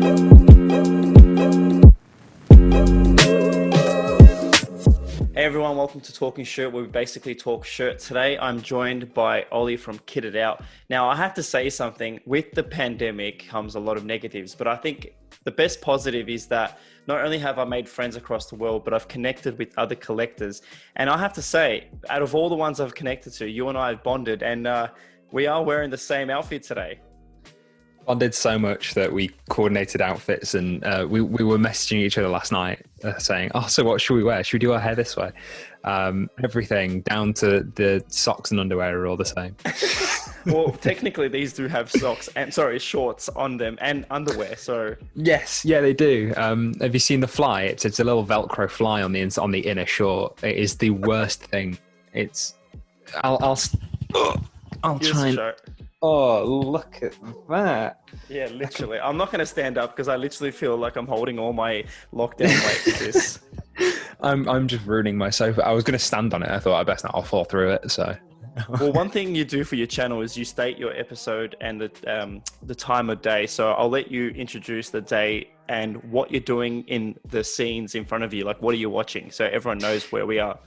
Hey everyone, welcome to Talking Shirt, where we basically talk shirt. Today, I'm joined by Ollie from Kitted Out. Now, I have to say something. With the pandemic comes a lot of negatives, but I think the best positive is that not only have I made friends across the world, but I've connected with other collectors. And I have to say, out of all the ones I've connected to, you and I have bonded, and we are wearing the same outfit today. Bonded so much that we coordinated outfits, and we were messaging each other last night saying, oh, so what should we wear? Should we do our hair this way? Everything down to the socks and underwear are all the same. Well, technically these do have shorts on them and underwear. So yes, yeah, they do. Have you seen the fly? It's a little Velcro fly on the inner short. It is the worst thing. I'll try and. Oh, look at that. Yeah, literally. I'm not going to stand up because I literally feel like I'm holding all my lockdown weight for this. I'm just ruining my sofa. I was going to stand on it. I thought I best not. I'll fall through it. So. Well, one thing you do for your channel is you state your episode and the time of day. So I'll let you introduce the day and what you're doing in the scenes in front of you. Like, what are you watching? So everyone knows where we are.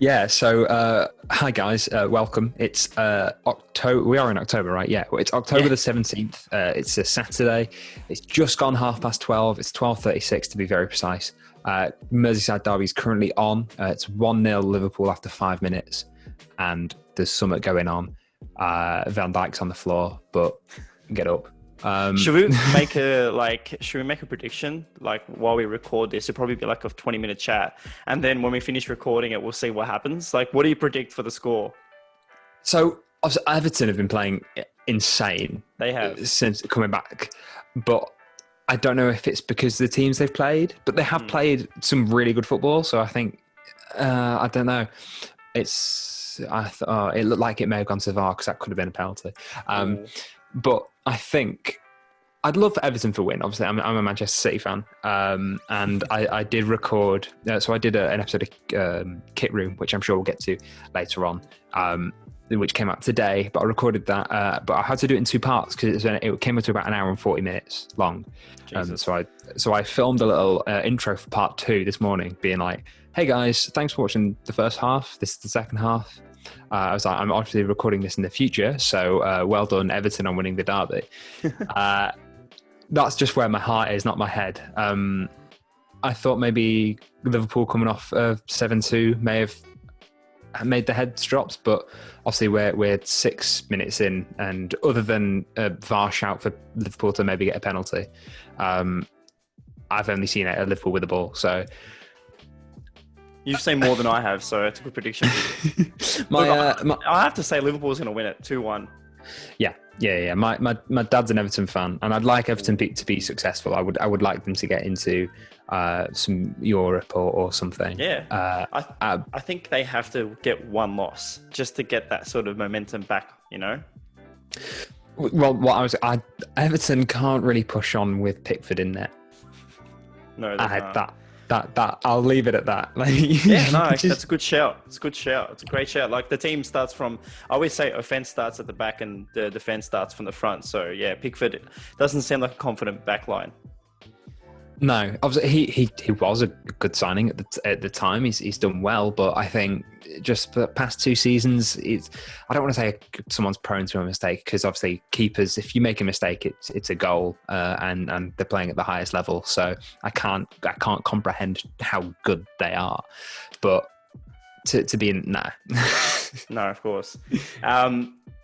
Yeah, so hi guys, welcome. It's October. We are in October, right? Yeah, well, it's October the 17th. It's a Saturday. It's just gone 12:30. It's 12:36 to be very precise. Merseyside derby is currently on. It's 1-0 Liverpool after 5 minutes, and there's something going on. Van Dijk's on the floor, but get up. Should we make a prediction like while we record this? It'll probably be like a 20-minute chat, and then when we finish recording it, we'll see what happens. Like, what do you predict for the score? So obviously, Everton have been playing insane. They have since coming back, but I don't know if it's because of the teams they've played, but they have played some really good football. So I think I don't know. It looked like it may have gone to VAR because that could have been a penalty. But I think I'd love for Everton to win. Obviously, I'm a Manchester City fan, and I did record. So I did an episode of Kit Room, which I'm sure we'll get to later on, which came out today. But I recorded that, but I had to do it in 2 parts because it came up to about an hour and 40 minutes long. So I filmed a little intro for part 2 this morning, being like, "Hey guys, thanks for watching the first half. This is the second half." I was like, I'm obviously recording this in the future, so well done, Everton, on winning the derby. That's just where my heart is, not my head. I thought maybe Liverpool coming off 7-2 may have made the heads drops, but obviously we're 6 minutes in, and other than a VAR shout for Liverpool to maybe get a penalty, I've only seen it at Liverpool with the ball, so... You've seen more than I have, so it's a good prediction. I have to say Liverpool's going to win it 2-1. Yeah. My dad's an Everton fan, and I'd like Everton to be successful. I would like them to get into some Europe or something. Yeah. I think they have to get 1 loss just to get that sort of momentum back, you know? Well, Everton can't really push on with Pickford in there. No, I had that. I'll leave it at that. That's a good shout. It's a good shout. It's a great shout. Like, the team starts from, I always say offense starts at the back and the defense starts from the front. So yeah, Pickford doesn't seem like a confident backline. No, obviously he was a good signing at the time. He's done well, but I think just the past 2 seasons, I don't want to say someone's prone to a mistake, because obviously keepers, if you make a mistake, it's a goal, and they're playing at the highest level. So I can't comprehend how good they are, but to be in no, of course.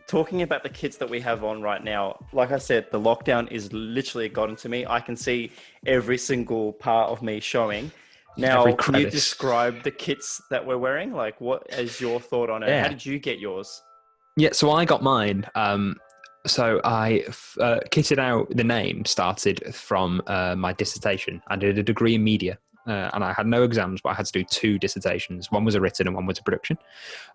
Talking about the kits that we have on right now, like I said, the lockdown is literally gotten to me. I can see every single part of me showing. Now, can you describe the kits that we're wearing? Like, what is your thought on it? Yeah. How did you get yours? Yeah, so I got mine. So I kitted out. The name started from my dissertation. I did a degree in media. And I had no exams, but I had to do 2 dissertations. One was a written and one was a production.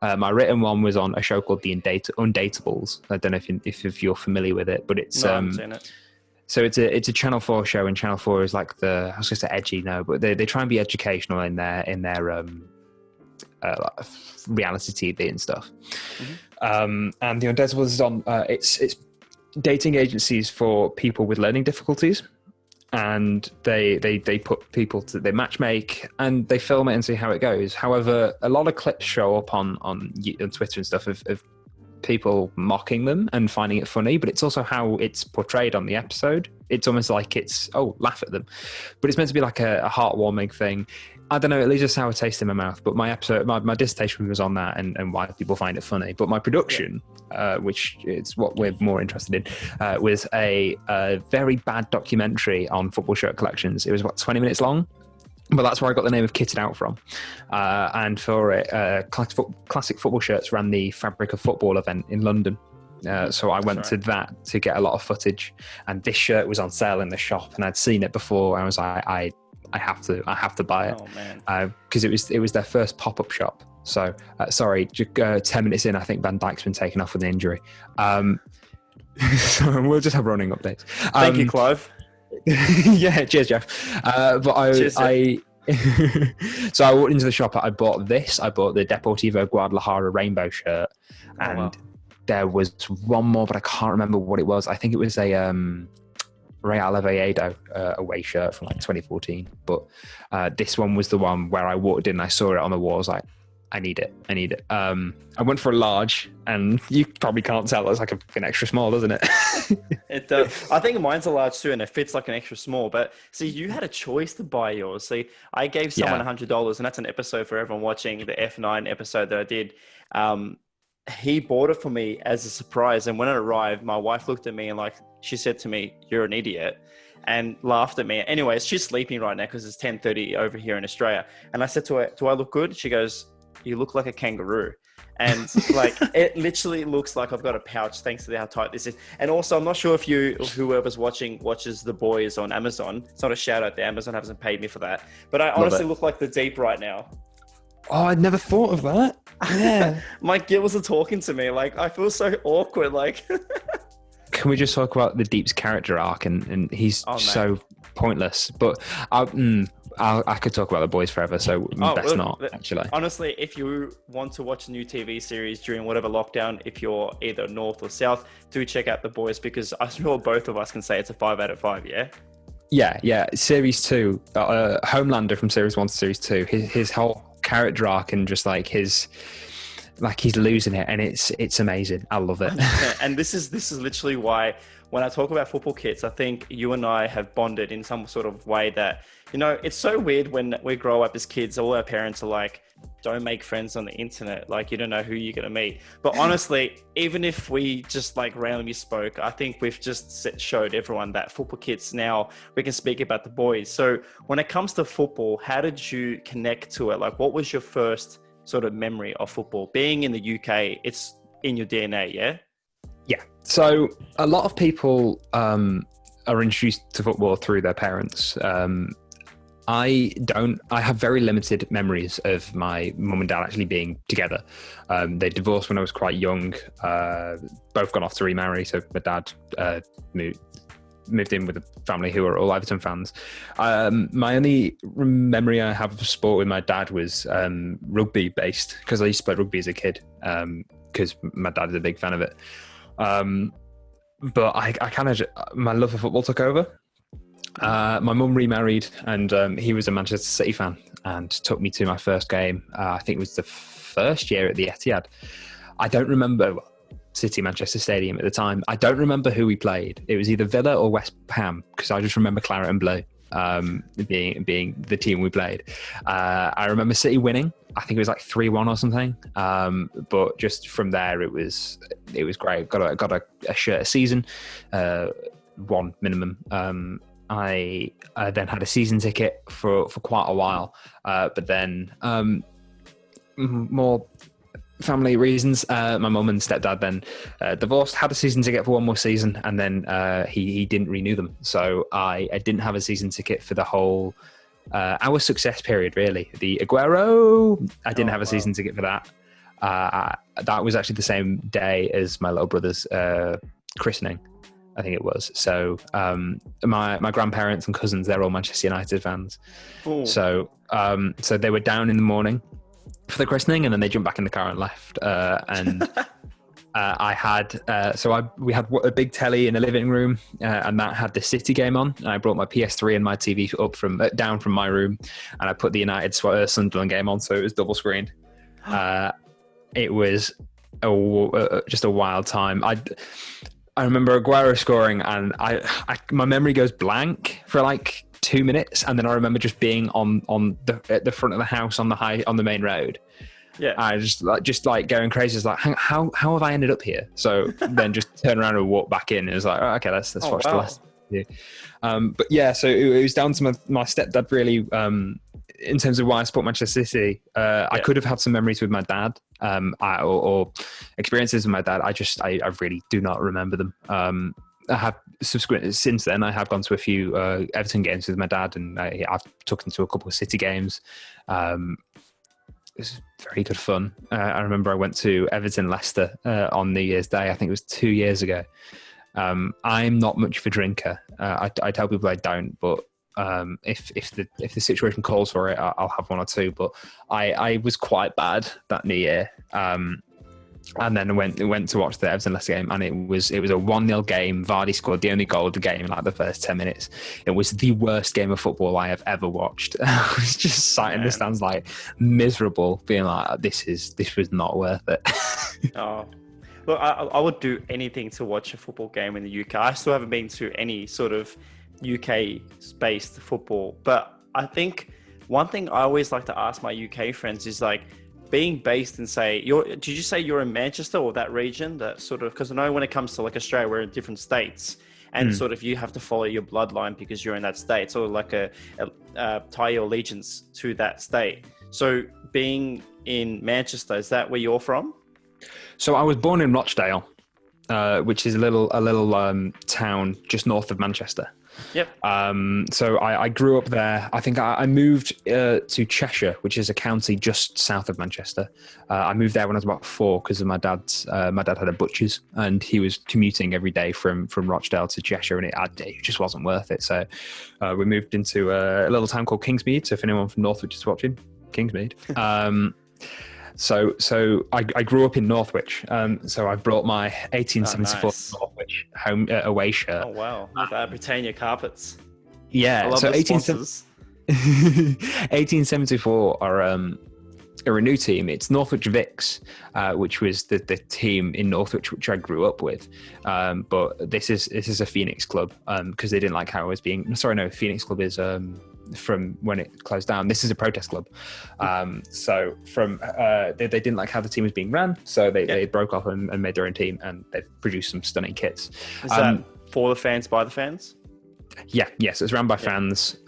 My written one was on a show called The Undateables. I don't know if you're familiar with it, but it's... No, I haven't seen it. So it's a Channel 4 show, and Channel 4 is like I was going to say edgy, no, but they try and be educational in their reality TV and stuff. Mm-hmm. And The Undateables is on... It's dating agencies for people with learning difficulties. and they put people to they matchmake and they film it and see how it goes. However, a lot of clips show up on Twitter and stuff of people mocking them and finding it funny, but it's also how it's portrayed on the episode. It's almost like it's laugh at them, but it's meant to be like a heartwarming thing. I don't know, it leaves a sour taste in my mouth, but my dissertation was on that and why people find it funny. But my production, which is what we're more interested in, was a very bad documentary on football shirt collections. It was about 20 minutes long, but that's where I got the name of Kitted Out from. And for it, Classic Football Shirts ran the Fabric of Football event in London. So I went to that to get a lot of footage, and this shirt was on sale in the shop, and I'd seen it before. I was like, I have to buy it. Oh man! Because it was their first pop-up shop. So 10 minutes in, I think Van Dijk's been taken off with an injury. So we'll just have running updates. Thank you, Clive. Yeah, cheers, Jeff. Cheers, so I walked into the shop. I bought the Deportivo Guadalajara rainbow shirt, and there was one more, but I can't remember what it was. I think it was a Real Oviedo away shirt from like 2014. But this one was the one where I walked in and I saw it on the wall. I was like, I need it. I went for a large, and you probably can't tell. It's like an extra small, doesn't it? It does. I think mine's a large too, and it fits like an extra small. But see, you had a choice to buy yours. See, I gave someone $100, and that's an episode for everyone watching, the F9 episode that I did. He bought it for me as a surprise, and when it arrived, my wife looked at me and she said to me, "You're an idiot," and laughed at me. Anyways, she's sleeping right now because it's 10:30 over here in Australia. And I said to her, "Do I look good?" She goes, "You look like a kangaroo." And it literally looks like I've got a pouch thanks to how tight this is. And also, I'm not sure if whoever's watches The Boys on Amazon. It's not a shout out there. Amazon hasn't paid me for that. But I honestly look like the Deep right now. Oh, I'd never thought of that. Yeah. My gills are talking to me. I feel so awkward. Can we just talk about the Deep's character arc? And he's so pointless. But I could talk about The Boys forever, so best not, actually. Honestly, if you want to watch a new TV series during whatever lockdown, if you're either north or south, do check out The Boys, because I'm sure both of us can say it's a 5 out of 5, yeah? Yeah. Series 2, Homelander from Series 1 to Series 2, his whole character arc and just he's losing it, and it's amazing. I love it. And this is literally why when I talk about football kits, I think you and I have bonded in some sort of way that, it's so weird when we grow up as kids, all our parents are like, don't make friends on the internet. You don't know who you're going to meet. But honestly, even if we just randomly spoke, I think we've just showed everyone that football kits, now we can speak about The Boys. So when it comes to football, how did you connect to it? What was your first sort of memory of football? Being in the UK, it's in your DNA, yeah? Yeah. So a lot of people are introduced to football through their parents. I have very limited memories of my mum and dad actually being together. They divorced when I was quite young, both gone off to remarry. So my dad moved in with a family who are all Everton fans. My only memory I have of sport with my dad was rugby based, because I used to play rugby as a kid, because my dad is a big fan of it. But I kind of, my love for football took over. My mum remarried, and he was a Manchester City fan and took me to my first game. I think it was the first year at the Etihad. I don't remember City Manchester Stadium at the time. I don't remember who we played. It was either Villa or West Ham, because I just remember claret and blue being the team we played. I remember City winning. I think it was 3-1 or something. But just from there, it was great. Got a shirt a season, one minimum. I then had a season ticket for quite a while, but then more family reasons, my mum and stepdad then divorced, had a season ticket for one more season, and then he didn't renew them. So I didn't have a season ticket for the whole our success period, really. The Aguero, I didn't have a season ticket for that. That was actually the same day as my little brother's christening, I think it was. So my grandparents and cousins, they're all Manchester United fans. Ooh. So they were down in the morning for the christening, and then they jumped back in the car and left. And I had we had a big telly in the living room, and that had the City game on. And I brought my PS3 and my TV up down from my room, and I put the United Sunderland game on, so it was double screened. It was just a wild time. I remember Aguero scoring, and my memory goes blank for like 2 minutes, and then I remember just being at the front of the house on the main road. Yeah, I just like going crazy. It's like, how have I ended up here? So then just turn around and walk back in. It was like, oh, okay, let's watch the last. Yeah. But yeah, so it was down to my stepdad really. In terms of why I support Manchester City, I could have had some memories with my dad, or experiences with my dad. I really do not remember them. I have since then. I have gone to a few Everton games with my dad, and I've took him to a couple of City games. It was very good fun. I remember I went to Everton Leicester on New Year's Day. I think it was 2 years ago. I'm not much of a drinker. I tell people I don't, but if the situation calls for it, I'll have one or two. But I was quite bad that New Year. And then went to watch the Everton Leicester game, and it was a 1-0 game. Vardy scored the only goal of the game in like the first 10 minutes. It was the worst game of football I have ever watched. I was just sat in the stands like miserable, being like, this was not worth it. Oh, look, I would do anything to watch a football game in the UK. I still haven't been to any sort of UK-based football, but I think one thing I always like to ask my UK friends is like, being based in, say, did you say you're in Manchester or that region? That sort of, because I know when it comes to like Australia, we're in different states, and sort of you have to follow your bloodline because you're in that state, sort of like a tie your allegiance to that state. So being in Manchester, is that where you're from? So I was born in Rochdale, which is a little town just north of Manchester. Yep. So I grew up there. I think I moved to Cheshire, which is a county just south of Manchester. I moved there when I was about 4 because of my dad had a butcher's, and he was commuting every day from Rochdale to Cheshire, and it just wasn't worth it. So we moved into a little town called Kingsmead. So if anyone from Northwich is watching, Kingsmead. So I grew up in Northwich. So I brought my 1874 Northwich home away shirt. Oh wow! Britannia carpets. Yeah. I love so the sponsors. 1874 are a new team. It's Northwich Vicks, which was the team in Northwich which I grew up with. But this is a Phoenix club because they didn't like how it was being. Sorry, no, Phoenix club is from when it closed down. This is a protest club. So from they didn't like how the team was being ran, so they broke off and made their own team, and they've produced some stunning kits. Is that for the fans, by the fans? Yes, it's run by fans.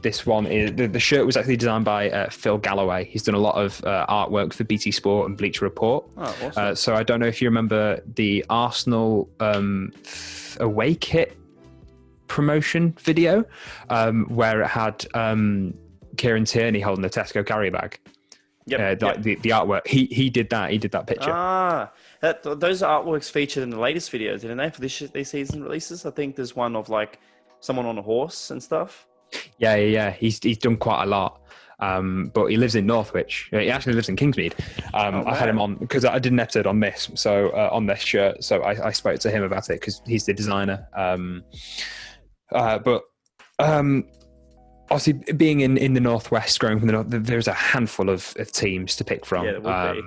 This one is the shirt was actually designed by Phil Galloway. He's done a lot of artwork for BT Sport and Bleacher Report. Oh, awesome. So I don't know if you remember the Arsenal away kit promotion video where it had Kieran Tierney holding the Tesco carry bag. The artwork. He did that. He did that picture. Those artworks featured in the latest videos, didn't they, for this season releases? I think there's one of like someone on a horse and stuff. Yeah. He's done quite a lot. But he lives in Northwich. He actually lives in Kingsmead. I had him on because I did an episode on this, so on this shirt. So I spoke to him about it because he's the designer. But obviously, being in the Northwest, growing from the North, there's a handful of teams to pick from. Yeah, there would be.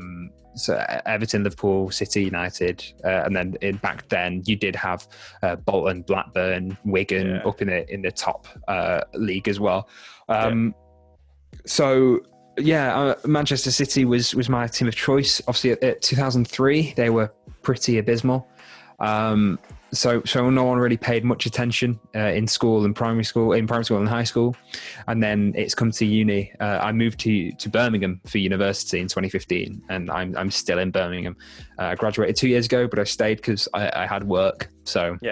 So Everton, Liverpool, City, United, and then back then you did have Bolton, Blackburn, Wigan up in the top league as well. So Manchester City was my team of choice. Obviously, at 2003 they were pretty abysmal. So no one really paid much attention in primary school and high school. And then it's come to uni. I moved to Birmingham for university in 2015, and I'm still in Birmingham. I graduated 2 years ago, but I stayed because I had work. So me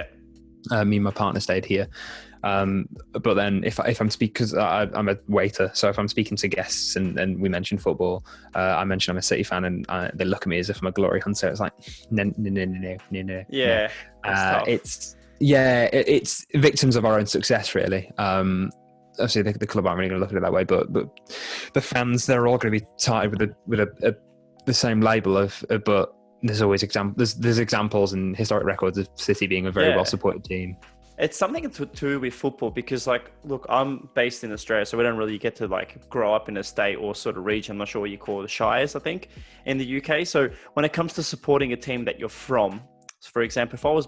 and my partner stayed here. But then if I'm speaking, because I'm a waiter, so if I'm speaking to guests and we mention football, I mention I'm a City fan, and they look at me as if I'm a glory hunter. It's like no. Yeah, it's victims of our own success, really. Obviously, the club aren't really going to look at it that way, but the fans, they're all going to be tied with the same label of but there's always there's examples and historic records of City being a very well supported team. It's something to do with football because, like, look, I'm based in Australia, so we don't really get to, like, grow up in a state or sort of region. I'm not sure what you call the shires, I think, in the UK. So when it comes to supporting a team that you're from, for example, if I was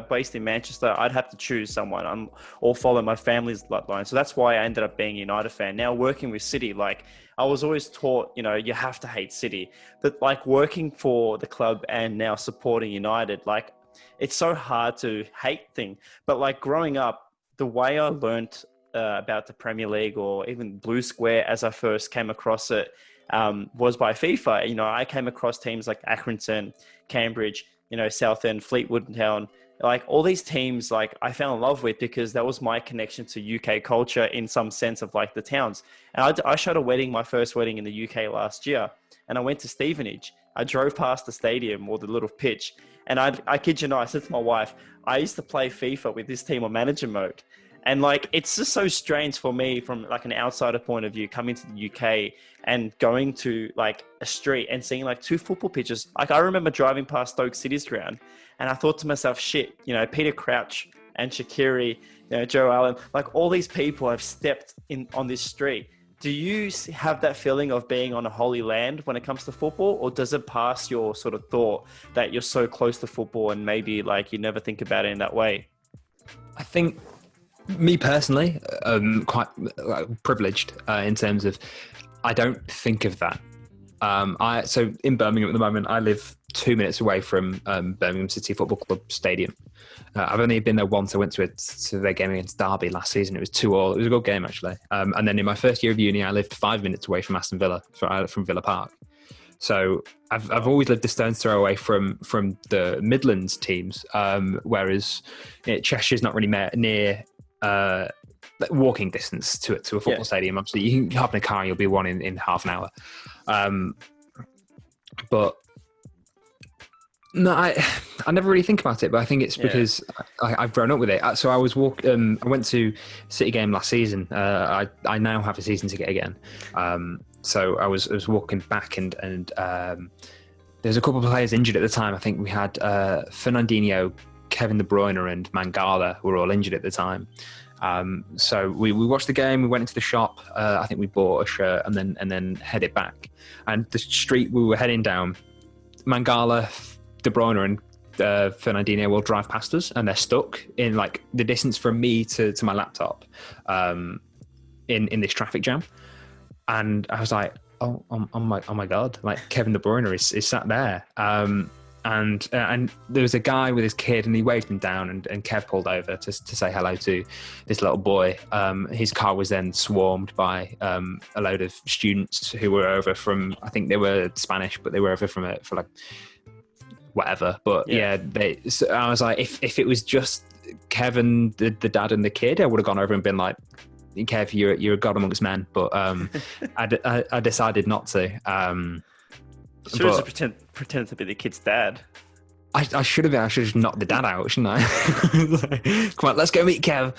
based in Manchester, I'd have to choose someone or follow my family's bloodline. So that's why I ended up being a United fan. Now, working with City, like, I was always taught, you know, you have to hate City. But, like, working for the club and now supporting United, like, it's so hard to hate thing. But, like, growing up, the way I learned about the Premier League or even Blue Square as I first came across it was by FIFA. You know, I came across teams like Accrington, Cambridge, you know, Southend, Fleetwood Town, like all these teams, like I fell in love with because that was my connection to UK culture in some sense of like the towns. And I showed a wedding, my first wedding in the UK last year, and I went to Stevenage. I drove past the stadium or the little pitch, and I kid you not, I said to my wife, I used to play FIFA with this team on manager mode. And like, it's just so strange for me from like an outsider point of view, coming to the UK and going to like a street and seeing like two football pitches. Like I remember driving past Stoke City's ground and I thought to myself, shit, you know, Peter Crouch and Shaqiri, you know, Joe Allen, like all these people have stepped in on this street. Do you have that feeling of being on a holy land when it comes to football, or does it pass your sort of thought that you're so close to football and maybe like you never think about it in that way? I think me personally, quite privileged in terms of I don't think of that. So in Birmingham at the moment, I live 2 minutes away from Birmingham City Football Club Stadium. I've only been there once. I went to their game against Derby last season. It was 2-2. It was a good game actually. And then in my first year of uni, I lived 5 minutes away from Aston Villa, from Villa Park. So I've always lived a stone's throw away from the Midlands teams, whereas Cheshire's not really near walking distance to a football stadium. Obviously, you can hop in a car and you'll be one in half an hour. But no, I never really think about it, but I think it's because I've grown up with it. So I was I went to City game last season. I now have a season ticket again. So I was walking back and there's a couple of players injured at the time. I think we had Fernandinho, Kevin De Bruyne and Mangala were all injured at the time. So we watched the game, we went into the shop, I think we bought a shirt and then headed back. And the street we were heading down, Mangala, De Bruyne and Fernandinho will drive past us and they're stuck in like the distance from me to my laptop in this traffic jam. And I was like, oh my God, like Kevin De Bruyne is sat there. And there was a guy with his kid and he waved him down and Kev pulled over to say hello to this little boy. His car was then swarmed by a load of students who were over from, I think they were Spanish, but they were over for like whatever. But so I was like, if it was just Kevin, the dad and the kid, I would have gone over and been like, Kev, you're a god amongst men. But I decided not to. Should have pretended to be the kid's dad. I should have. I should have knocked the dad out, shouldn't I? Come on, let's go meet Kev.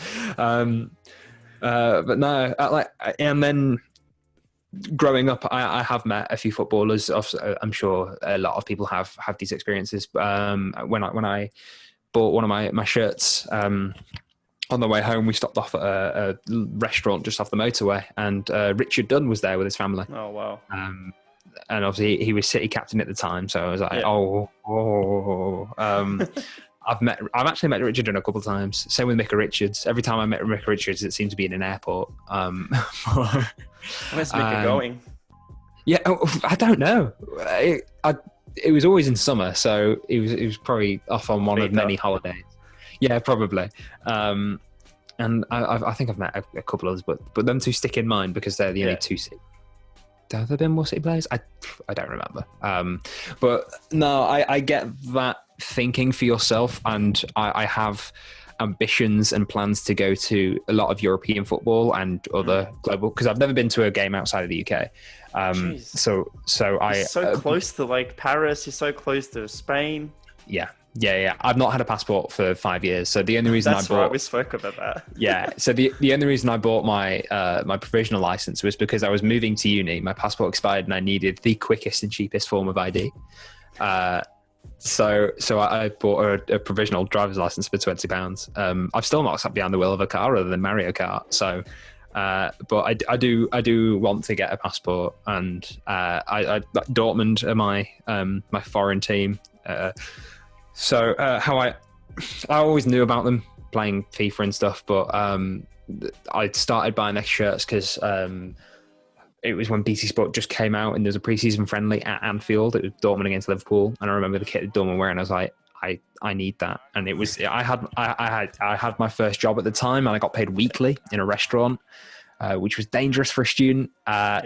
But no, and then growing up, I have met a few footballers. I'm sure a lot of people have these experiences. When I bought one of my shirts on the way home, we stopped off at a restaurant just off the motorway, and Richard Dunn was there with his family. Oh wow! And obviously he was City captain at the time, so I was like, I've actually met Richard Dunn a couple of times. Same with Micah Richards. Every time I met Micah Richards, it seemed to be in an airport. Where's Micah going? Yeah, I don't know. It was always in summer, so he was probably off on one of many holidays. Yeah, probably. And I think I've met a couple others, but them two stick in mind because they're the only two City. Have there been more City players? I don't remember. But no, I get that thinking for yourself, and I have ambitions and plans to go to a lot of European football and other global, because I've never been to a game outside of the UK. So you're so close to like Paris. You're so close to Spain. Yeah. I've not had a passport for 5 years, so the only reason That's right, we spoke about that. Yeah, so the only reason I bought my my provisional license was because I was moving to uni. My passport expired, and I needed the quickest and cheapest form of ID. So I bought a provisional driver's license for £20. I've still not sat behind the wheel of a car other than Mario Kart. So, but I do want to get a passport, and Dortmund are my foreign team. So how I always knew about them playing FIFA and stuff, but I started buying their shirts because it was when BT Sport just came out, and there's a pre-season friendly at Anfield. It was Dortmund against Liverpool, and I remember the kit that Dortmund wearing. I was like, I need that, and it was I had my first job at the time, and I got paid weekly in a restaurant, which was dangerous for a student.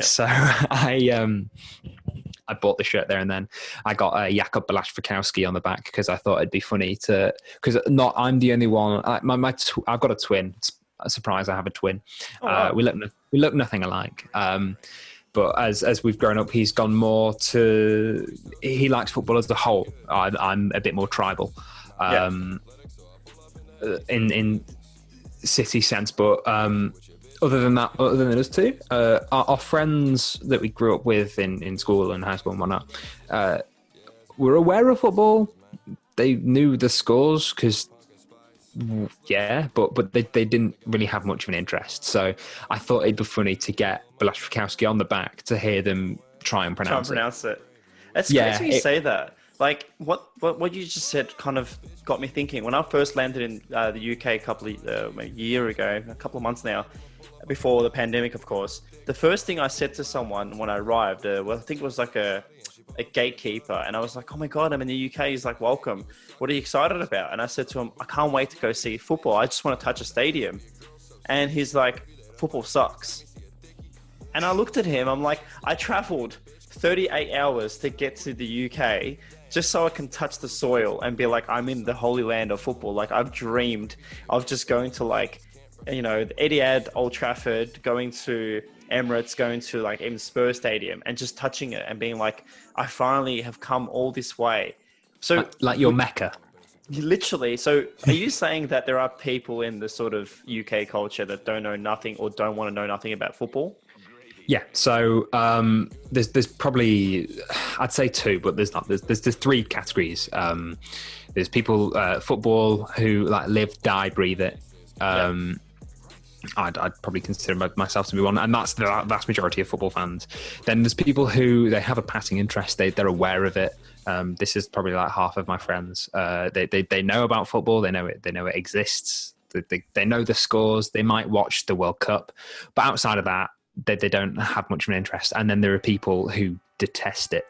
So I bought the shirt there, and then I got a Jakub Blaszczykowski on the back because I thought it'd be funny because I'm the only one. I've got a twin. It's a surprise, I have a twin. Oh, wow. We look nothing alike. But as we've grown up, he's gone more to. He likes football as a whole. I'm a bit more tribal, in city sense. But other than us two, our friends that we grew up with in school and high school and whatnot, were aware of football. They knew the scores because. But they didn't really have much of an interest. So I thought it'd be funny to get Blaszczykowski on the back to hear them try and pronounce it. It's crazy you say that. Like what you just said kind of got me thinking. When I first landed in the UK a year ago, a couple of months now, before the pandemic, of course, the first thing I said to someone when I arrived, I think it was like a gatekeeper, and I was like, oh my god, I'm in the UK. He's like, welcome, what are you excited about? And I said to him, I can't wait to go see football, I just want to touch a stadium. And he's like, football sucks. And I looked at him, I'm like, I traveled 38 hours to get to the UK just so I can touch the soil and be like, I'm in the holy land of football. Like, I've dreamed of just going to, like, you know, Etihad, Old Trafford, going to Emirates, going to like even Spurs Stadium and just touching it and being like, I finally have come all this way. So like your Mecca. Literally. So are you saying that there are people in the sort of UK culture that don't know nothing or don't want to know nothing about football? Yeah. So there's probably, I'd say two, but there's not. There's three categories. There's people football who like live, die, breathe it. I'd probably consider myself to be one, and that's the vast majority of football fans. Then there's people who they have a passing interest, they're aware of it. This is probably like half of my friends. They know about football, they know it exists, they know the scores, they might watch the World Cup, but outside of that, they don't have much of an interest. And then there are people who detest it.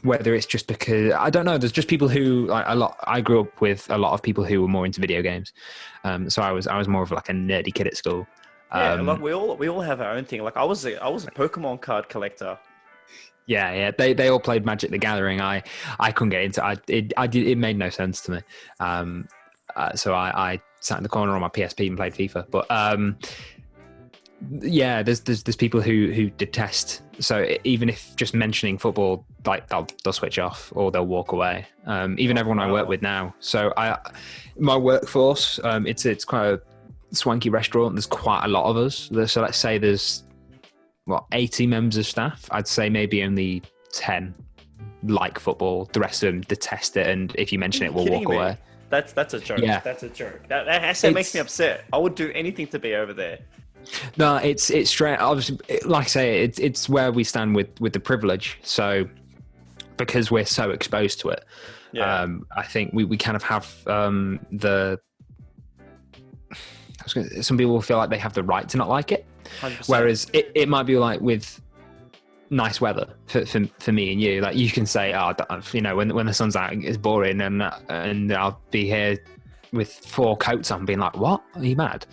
Whether it's just because I don't know, there's just people who like I grew up with a lot of people who were more into video games, so I was more of like a nerdy kid at school. Like we all have our own thing. Like I was a Pokemon card collector. Yeah, they all played Magic the Gathering. I couldn't get into it. It made no sense to me. So I sat in the corner on my PSP and played FIFA. But there's people who detest. So even if just mentioning football, like they'll switch off or they'll walk away. Even everyone I work with now. So my workforce, it's quite a swanky restaurant. There's quite a lot of us. So let's say there's 80 members of staff. I'd say maybe only 10 like football. The rest of them detest it, and if you mention it, will walk away. That's a joke. Yeah. That's a joke. That makes me upset. I would do anything to be over there. No, it's straight. Obviously, like I say, it's where we stand with the privilege. So because we're so exposed to it, I think we kind of have some people feel like they have the right to not like it. 100%. Whereas it might be like with nice weather for me and you. Like you can say, when the sun's out, it's boring, and I'll be here with 4 coats on, being like, what? Are you mad?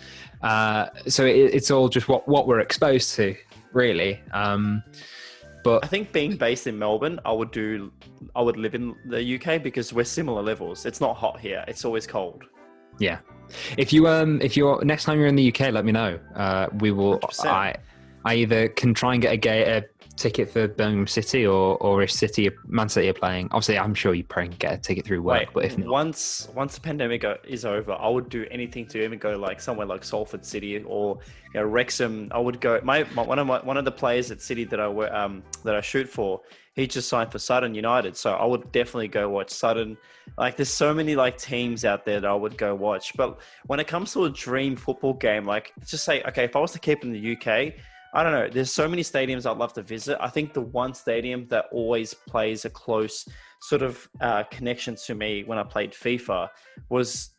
So it's all just what we're exposed to, really. But I think being based in Melbourne, I would live in the UK because we're similar levels. It's not hot here. It's always cold. Yeah. If you're next time you're in the UK, let me know. We will. 100%. I either can try and get ticket for Birmingham City, or if Man City are playing? Obviously, I'm sure you probably can get a ticket through work. Wait, But if not, once the pandemic is over, I would do anything to even go like somewhere like Salford City or Wrexham. I would go. One of the players at City that I shoot for, he just signed for Sutton United, so I would definitely go watch Sutton. Like, there's so many like teams out there that I would go watch. But when it comes to a dream football game, like, just say, okay, if I was to keep in the UK. I don't know. There's so many stadiums I'd love to visit. I think the one stadium that always plays a close sort of connection to me when I played FIFA was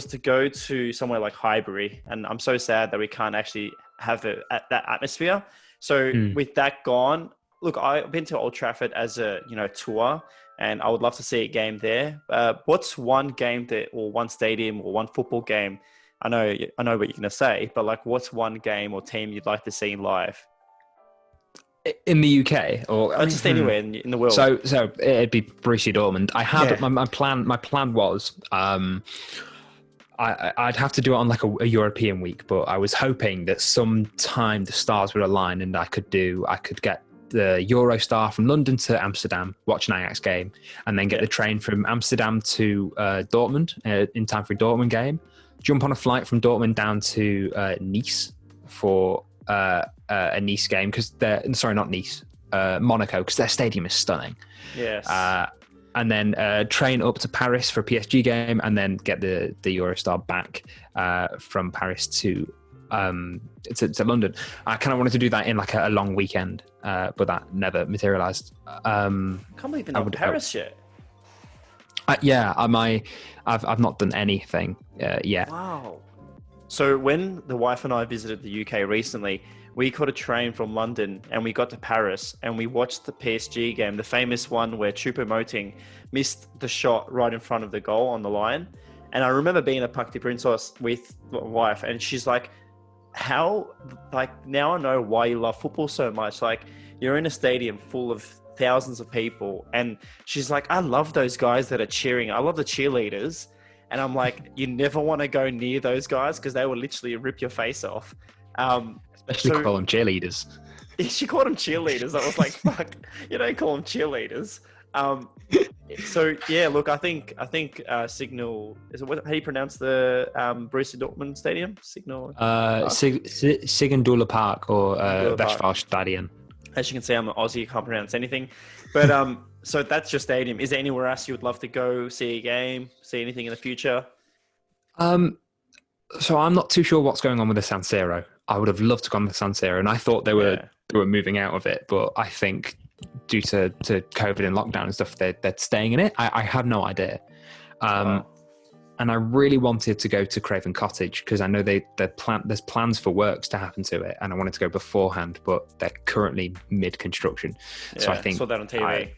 to go to somewhere like Highbury. And I'm so sad that we can't actually have that atmosphere. So with that gone, look, I've been to Old Trafford as a tour, and I would love to see a game there. What's one game or one stadium or one football game? I know what you're going to say, but like, what's one game or team you'd like to see live? in the UK, or just anywhere in the world. So it'd be Borussia Dortmund. I had my plan. My plan was I'd have to do it on like a European week, but I was hoping that sometime the stars would align and I could get the Eurostar from London to Amsterdam, watch an Ajax game, and then get the train from Amsterdam to Dortmund in time for a Dortmund game. Jump on a flight from Dortmund down to Nice for a Nice game Monaco, because their stadium is stunning. Yes. And then train up to Paris for a PSG game, and then get the Eurostar back from Paris to London. I kind of wanted to do that in like a long weekend, but that never materialized. Can't believe you're not Paris yet. I've not done anything yet. Wow. So when the wife and I visited the UK recently, we caught a train from London and we got to Paris and we watched the PSG game, the famous one where Choupo-Moting missed the shot right in front of the goal on the line. And I remember being at Parc des Princes with my wife, and she's like, now I know why you love football so much. Like, you're in a stadium full of thousands of people, and she's like, I love those guys that are cheering. I love the cheerleaders. And I'm like, you never want to go near those guys because they will literally rip your face off. Especially call them cheerleaders. She called them cheerleaders. I was like, fuck, you don't call them cheerleaders. So yeah, look, I think Signal, how do you pronounce the Borussia Dortmund stadium? Signal. Signal Park or Westfalenstadion. As you can see, I'm an Aussie. I can't pronounce anything. But so that's your stadium. Is there anywhere else you would love to go, see a game, see anything in the future? So I'm not too sure what's going on with the San Siro. I would have loved to go on the San Siro, and I thought they were moving out of it, but I think due to COVID and lockdown and stuff, they're staying in it. I have no idea. Wow. And I really wanted to go to Craven Cottage because I know there's plans for works to happen to it, and I wanted to go beforehand, but they're currently mid-construction. So I think saw that on TV.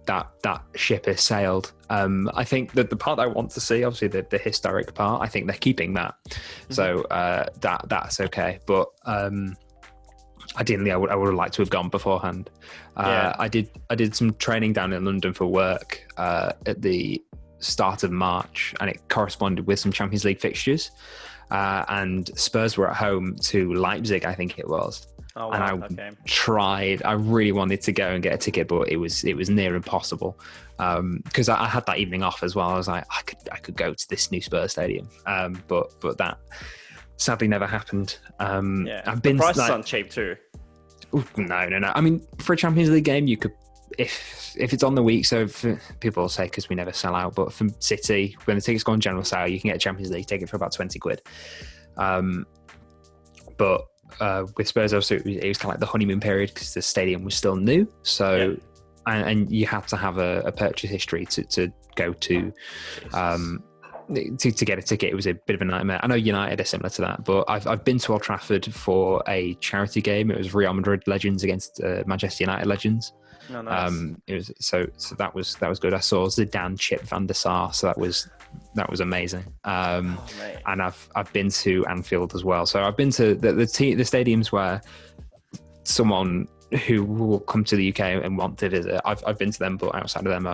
That ship has sailed. I think that the part I want to see, obviously the historic part, I think they're keeping that. Mm-hmm. So that's okay. But ideally, I would have liked to have gone beforehand. I did some training down in London for work at the start of March, and it corresponded with some Champions League fixtures. And Spurs were at home to Leipzig, I think it was. Oh, wow. And I really wanted to go and get a ticket, but it was near impossible. Because I had that evening off as well. I was like, I could go to this new Spurs stadium. But that sadly never happened. I've been, the prices aren't cheap too. No. I mean, for a Champions League game, you could, if it's on the week, so people will say, because we never sell out, but from City, when the tickets go on general sale, you can get a Champions League ticket for about 20 quid. But with Spurs, also, it was kind of like the honeymoon period because the stadium was still new. So, and you had to have a purchase history to go to get a ticket. It was a bit of a nightmare. I know United are similar to that, but I've been to Old Trafford for a charity game. It was Real Madrid Legends against Manchester United Legends. Oh, nice. It was so that was good. I saw Zidane chip Van der Sar, so that was amazing. And I've been to Anfield as well. So I've been to the stadiums where someone who will come to the UK and want to visit. I've been to them, but outside of them,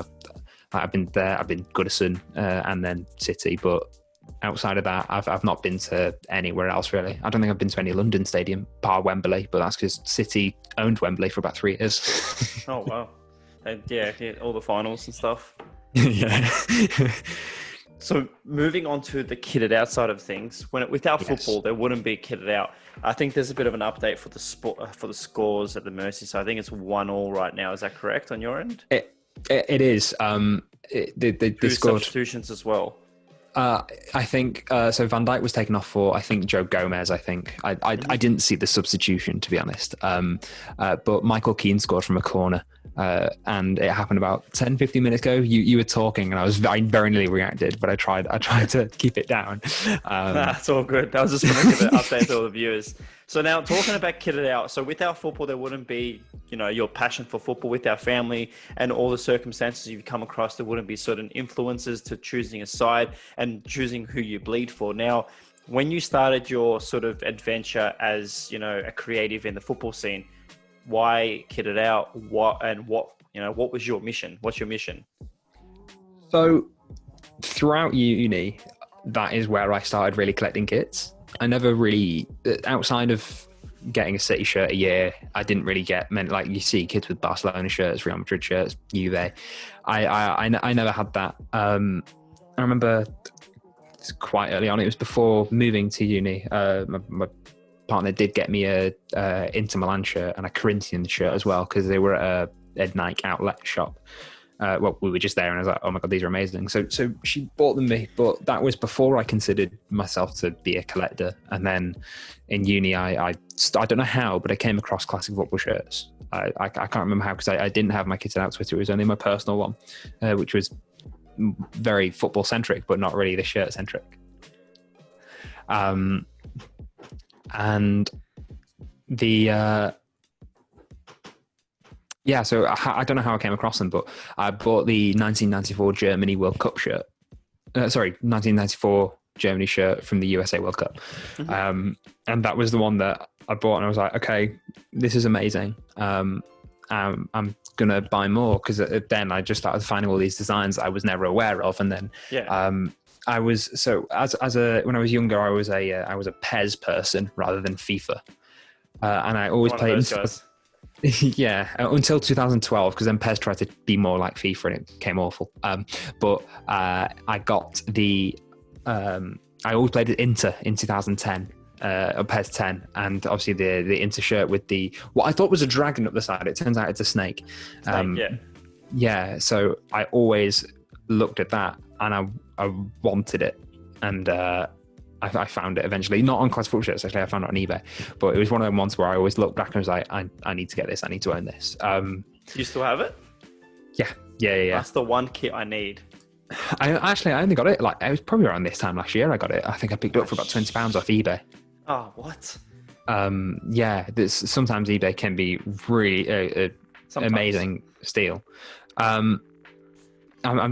I've been there. I've been Goodison and then City, but outside of that, I've not been to anywhere else really. I don't think I've been to any London stadium, bar Wembley, but that's because City owned Wembley for about 3 years. Oh wow, and yeah, all the finals and stuff. Yeah. So moving on to the kitted out side of things, without Yes. football, there wouldn't be kitted out. I think there's a bit of an update for the sport for the scores at the Mercy. So I think it's 1-1 right now. Is that correct on your end? It is. They Two scored. substitutions as well. I think so. Van Dijk was taken off for, I think, Joe Gomez. I think I didn't see the substitution, to be honest. But Michael Keane scored from a corner, and it happened about 10-15 minutes ago. You were talking, and I very nearly reacted, but I tried to keep it down. That's all good. I was just going to give an update to all the viewers. So now talking about kitted out. So without football, there wouldn't be, your passion for football. Without family and all the circumstances you've come across, there wouldn't be certain influences to choosing a side and choosing who you bleed for. Now, when you started your sort of adventure as, a creative in the football scene, why kitted out? What was your mission? What's your mission? So throughout uni, that is where I started really collecting kits. I never really, outside of getting a City shirt a year, I didn't really get many, like you see kids with Barcelona shirts, Real Madrid shirts, Juve. I never had that. I remember quite early on, it was before moving to uni, my partner did get me a Inter Milan shirt and a Corinthians shirt as well, because they were at a Nike outlet shop. We were just there, and I was like, oh my God, these are amazing. So she bought them me, but that was before I considered myself to be a collector. And then in uni, I don't know how, but I came across classic football shirts. I can't remember how, because I didn't have my kitted out Twitter. It was only my personal one, which was very football centric, but not really the shirt centric. And the so I don't know how I came across them, but I bought the 1994 Germany World Cup shirt. 1994 Germany shirt from the USA World Cup. Mm-hmm. And that was the one that I bought, and I was like, okay, this is amazing. I'm going to buy more, because then I just started finding all these designs I was never aware of. And then I was, so when I was younger, I was a PES person rather than FIFA. And I always played yeah, until 2012, because then PES tried to be more like FIFA and it became awful. But I got the I always played it Inter in 2010, PES 10, and obviously the Inter shirt with what I thought was a dragon up the side. It turns out it's a snake. Yeah. So I always looked at that, and I wanted it, and I found it eventually, not on classic football shirts, actually. I found it on eBay, but it was one of them ones where I always looked back and was like, I need to get this. I need to own this. Do you still have it? Yeah. That's the one kit I need. I only got it, it was probably around this time last year I got it. I think I picked it up for about £20 off eBay. Oh, what? Sometimes eBay can be really amazing steal. I'm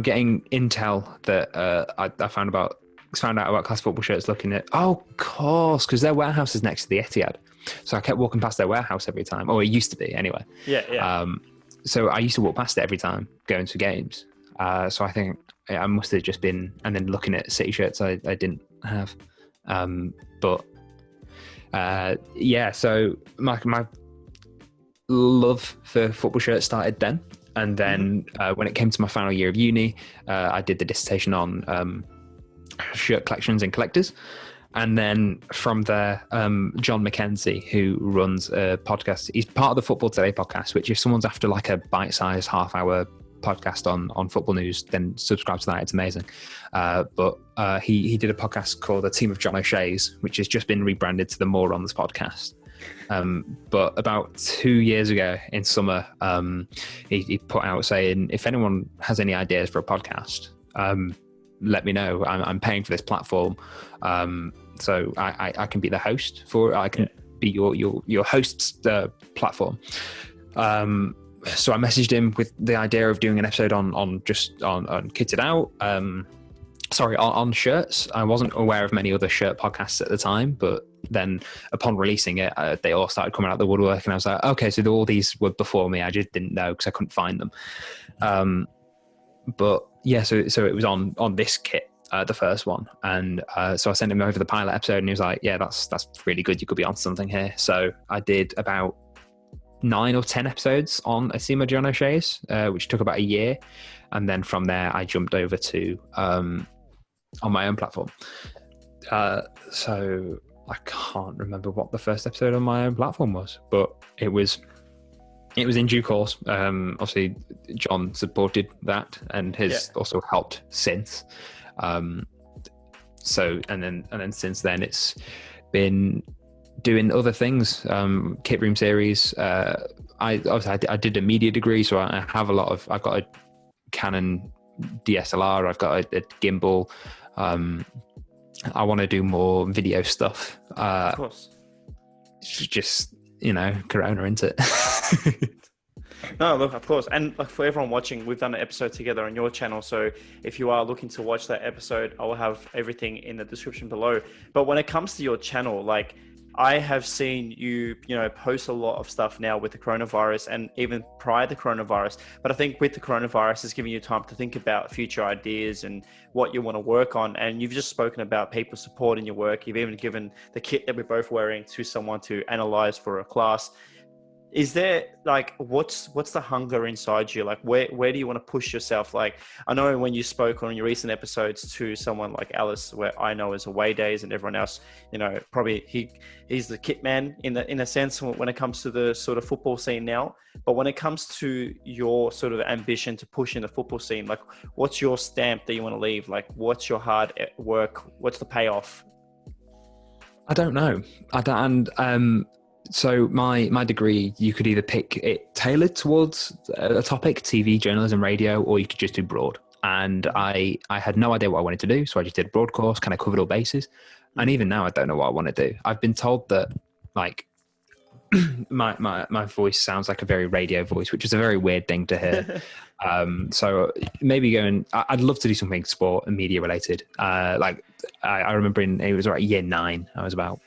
getting intel that I found out about classic football shirts looking at, of course, because their warehouse is next to the Etihad. So I kept walking past their warehouse every time, or it used to be anyway. Yeah. So I used to walk past it every time going to games. So I think I must have just been, and then looking at City shirts I didn't have. So my love for football shirts started then. And then when it came to my final year of uni, I did the dissertation on shirt collections and collectors. And then from there, John McKenzie, who runs a podcast, he's part of the Football Today podcast, which if someone's after like a bite-sized half-hour podcast on football news, then subscribe to that. It's amazing. But he did a podcast called A Team of John O'Shea's, which has just been rebranded to the Morons podcast. But about 2 years ago in summer, he put out saying, if anyone has any ideas for a podcast, let me know. I'm paying for this platform, so I can be the host for. I can be your host's platform. So I messaged him with the idea of doing an episode on kitted out. On shirts. I wasn't aware of many other shirt podcasts at the time, but then upon releasing it, they all started coming out of the woodwork, and I was like, okay, so all these were before me. I just didn't know because I couldn't find them. But yeah, so it was on this kit. the first one. And so I sent him over the pilot episode, and he was like, yeah, that's really good. You could be on something here. So I did about 9 or 10 episodes on Asima John O'Shea's, which took about a year. And then from there, I jumped over to on my own platform. So I can't remember what the first episode on my own platform was, but it was in due course. Obviously, John supported that and has also helped since. So and then since then, it's been doing other things. Kit Room series. I did a media degree, so I have I've got a Canon DSLR. I've got a gimbal. I want to do more video stuff. Of course. Just, Corona, isn't it? No, look, of course. And like for everyone watching, we've done an episode together on your channel. So if you are looking to watch that episode, I will have everything in the description below. But when it comes to your channel, like I have seen you, post a lot of stuff now with the coronavirus and even prior to coronavirus. But I think with the coronavirus, it's giving you time to think about future ideas and what you want to work on. And you've just spoken about people supporting your work. You've even given the kit that we're both wearing to someone to analyze for a class. Is there like, what's the hunger inside you? Like, where do you want to push yourself? Like, I know when you spoke on your recent episodes to someone like Alice, where I know is Away Days and everyone else, probably he's the kit man in a sense when it comes to the sort of football scene now. But when it comes to your sort of ambition to push in the football scene, like what's your stamp that you want to leave? Like, what's your hard work? What's the payoff? I don't know. So my degree, you could either pick it tailored towards a topic, TV, journalism, radio, or you could just do broad. And I had no idea what I wanted to do, so I just did a broad course, kind of covered all bases. And even now, I don't know what I want to do. I've been told that like my voice sounds like a very radio voice, which is a very weird thing to hear. So maybe I'd love to do something sport and media related. I remember it was like year 9. I was about,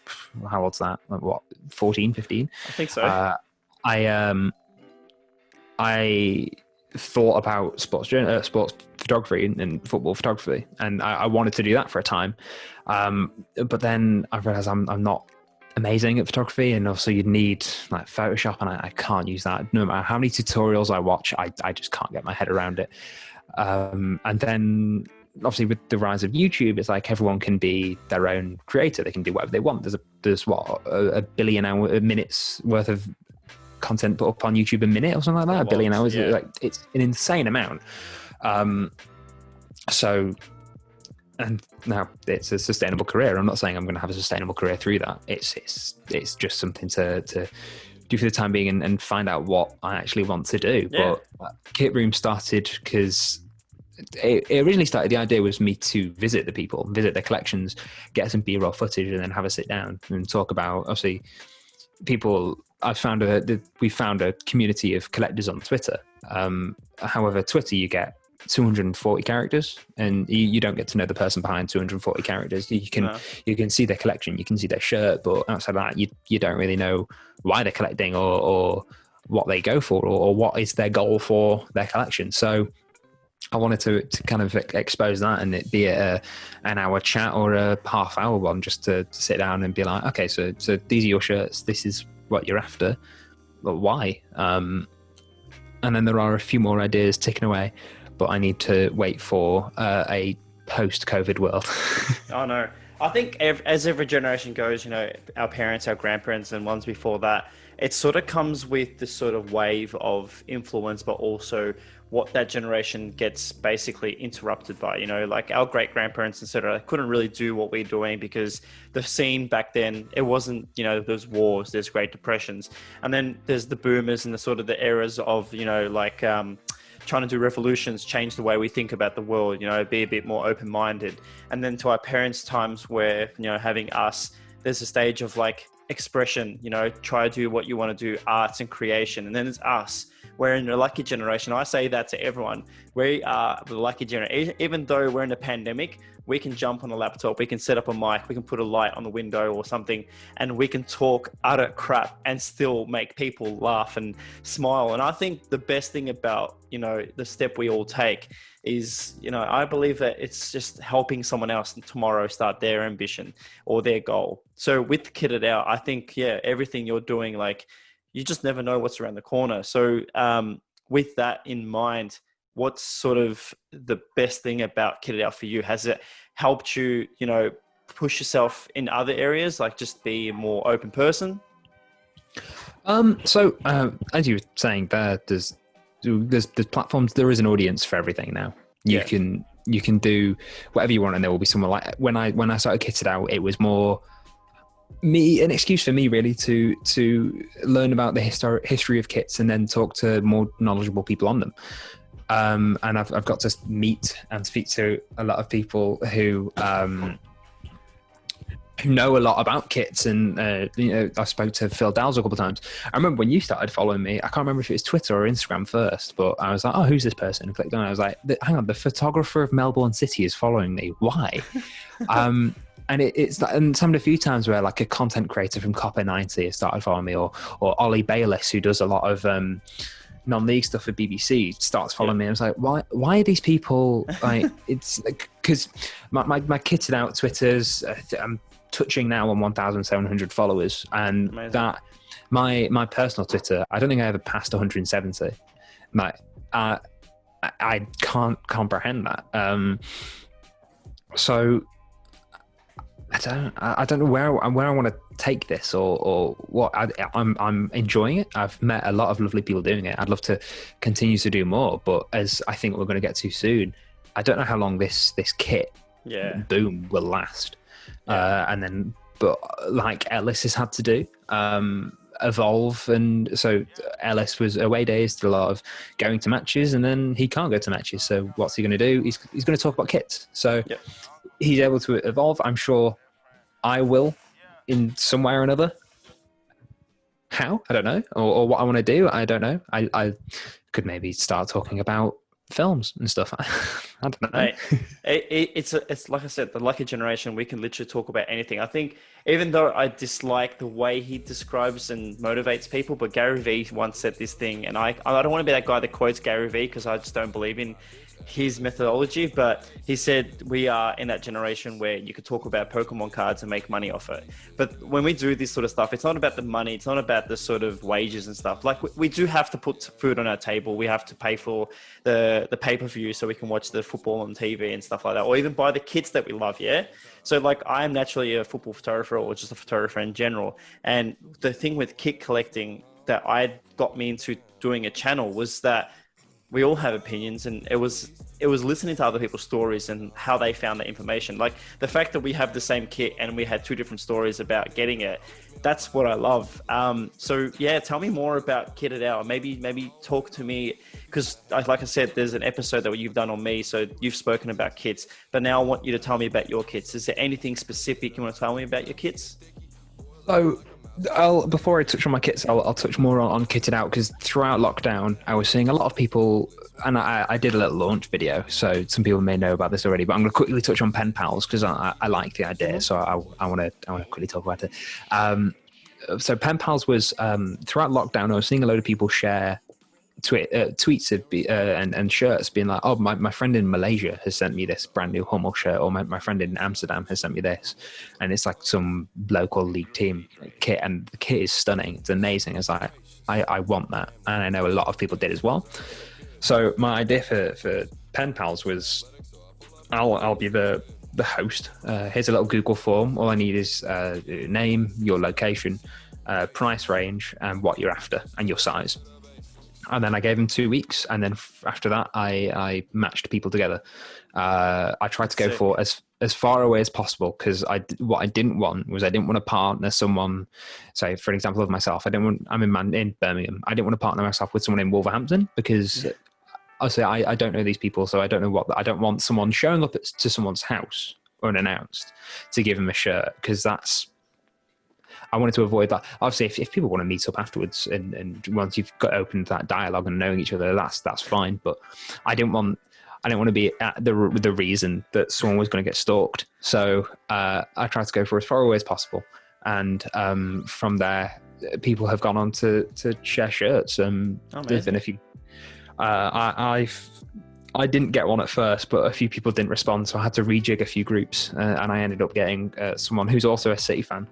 how old's that? Like what, 14, 15? I think so. I thought about sports photography and football photography, and I wanted to do that for a time. But then I realized I'm not amazing at photography, and also you'd need like Photoshop, and I can't use that. No matter how many tutorials I watch, I just can't get my head around it. And then obviously with the rise of YouTube, it's like everyone can be their own creator. They can do whatever they want. There's what, a billion minutes worth of content put up on YouTube a minute or something like that. A billion hours. Yeah. Like it's an insane amount. And now it's a sustainable career. I'm not saying I'm going to have a sustainable career through that. It's just something to do for the time being and find out what I actually want to do. Yeah. But Kit Room started because it originally started, the idea was me to visit the people, visit their collections, get some B-roll footage, and then have a sit down and talk about, obviously, people. We found a community of collectors on Twitter. However, Twitter, you get 240 characters, and you don't get to know the person behind 240 characters. You can see their collection, you can see their shirt, but outside of that, you don't really know why they're collecting or what they go for or what is their goal for their collection. So I wanted to kind of expose that, and it be an hour chat or a half hour one, just to sit down and be like, okay, so these are your shirts, this is what you're after, but why? And then there are a few more ideas ticking away, but I need to wait for a post-COVID world. Oh no, I think as every generation goes, our parents, our grandparents, and ones before that, it sort of comes with this sort of wave of influence, but also what that generation gets basically interrupted by. Like our great-grandparents, etc., couldn't really do what we're doing because the scene back then, it wasn't, there's wars, there's Great Depressions, and then there's the boomers and the sort of the eras of, trying to do revolutions, change the way we think about the world, be a bit more open-minded. And then to our parents' times where, having us, there's a stage of like expression, try to do what you want to do, arts and creation. And then there's us, we're in a lucky generation. I say that to everyone. We are the lucky generation. Even though we're in a pandemic, we can jump on a laptop, we can set up a mic, we can put a light on the window or something, and we can talk utter crap and still make people laugh and smile. And I think the best thing about, you know, the step we all take is, you know, I believe that it's just helping someone else tomorrow start their ambition or their goal. So with Kitted Out, I think, yeah, everything you're doing, like, you just never know what's around the corner. So with that in mind, what's sort of the best thing about Kitted Out for you? Has it helped you, you know, push yourself in other areas, like just be a more open person? So as you were saying, there's platforms. There is an audience for everything now. You can do whatever you want, and there will be someone. Like when I started Kitted Out, it was more an excuse for me really to learn about the history of kits and then talk to more knowledgeable people on them. And I've got to meet and speak to a lot of people who know a lot about kits, and you know, I spoke to Phil Dowles a couple of times. I remember when you started following me, I can't remember if it was Twitter or Instagram first, but I was like, oh, who's this person? And clicked on it. I was like, hang on, the photographer of Melbourne City is following me. Why? And it's and some of the few times where like a content creator from Copper 90 has started following me, or Ollie Bayliss, who does a lot of non-league stuff for BBC, starts following me. I was like, why are these people like? It's because my Kitted Out Twitters, I'm touching now on 1,700 followers, and amazing. That my personal Twitter, I don't think I ever passed 170. Like I can't comprehend that. So I don't know where I want to take this or what. I'm enjoying it. I've met a lot of lovely people doing it. I'd love to continue to do more, but as I think we're going to get to soon, I don't know how long this kit boom will last. And then, but like Ellis has had to do, evolve, and so Ellis was away days, did a lot of going to matches, and then he can't go to matches. So what's he going to do? He's going to talk about kits. So he's able to evolve. I'm sure I will in some way or another. How? I don't know. Or what I want to do, I don't know. I could maybe start talking about films and stuff. I don't know. Right. It's like I said, the lucky generation. We can literally talk about anything. I think even though I dislike the way he describes and motivates people, but Gary Vee once said this thing, and I don't want to be that guy that quotes Gary Vee because I just don't believe in his methodology, but he said we are in that generation where you could talk about Pokemon cards and make money off it. But when we do this sort of stuff, it's not about the money, it's not about the sort of wages and stuff. Like we do have to put food on our table, we have to pay for the pay-per-view so we can watch the football on TV and stuff like that, or even buy the kits that we love. So like I'm naturally a football photographer, or just a photographer in general, and the thing with kit collecting that got me into doing a channel was that we all have opinions, and it was listening to other people's stories and how they found the information. Like the fact that we have the same kit and we had two different stories about getting it, that's what I love. So yeah, tell me more about Kitted Out. Maybe talk to me, because like I said, there's an episode that you've done on me, so you've spoken about kits, but now I want you to tell me about your kits. Is there anything specific you want to tell me about your kits? So before I touch on my kits, I'll touch more on Kitted Out, because throughout lockdown, I was seeing a lot of people, and I did a little launch video, so some people may know about this already, but I'm going to quickly touch on pen pals because I like the idea, so I want to quickly talk about it. So pen pals was throughout lockdown, I was seeing a load of people share tweets and shirts being like, oh, my friend in Malaysia has sent me this brand new Hummel shirt, or my friend in Amsterdam has sent me this, and it's like some local league team kit, and the kit is stunning, it's amazing. It's like I want that, and I know a lot of people did as well. So my idea for pen pals was I'll be the host. Here's a little Google form. All I need is name, your location, price range, and what you're after, and your size. And then I gave him 2 weeks, and then after that, I matched people together. I tried to go for as far away as possible, because what I didn't want was, I didn't want to partner someone. Say, for an example of myself, I'm in Birmingham. I didn't want to partner myself with someone in Wolverhampton, because obviously I don't know these people, so I don't know I don't want someone showing up to someone's house unannounced to give him a shirt, because I wanted to avoid that. Obviously, if people want to meet up afterwards and once you've got opened that dialogue and knowing each other, that's fine. But I didn't want to be at the reason that someone was going to get stalked. So I tried to go for as far away as possible. And from there, people have gone on to share shirts. There's been a few. I didn't get one at first, but a few people didn't respond, so I had to rejig a few groups, and I ended up getting someone who's also a City fan.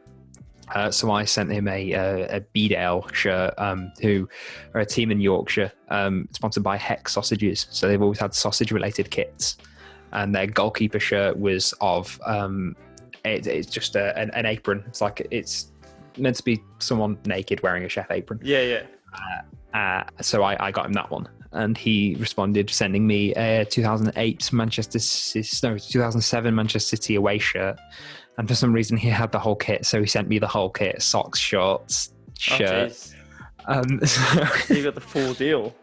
So I sent him a B-Dale shirt, who are a team in Yorkshire, sponsored by Hex Sausages. So they've always had sausage-related kits, and their goalkeeper shirt was of it's just an apron. It's meant to be someone naked wearing a chef apron. Yeah. So I got him that one, and he responded sending me a 2007 Manchester City away shirt. And for some reason, he had the whole kit, so he sent me the whole kit: socks, shorts, shirt. So you got the full deal.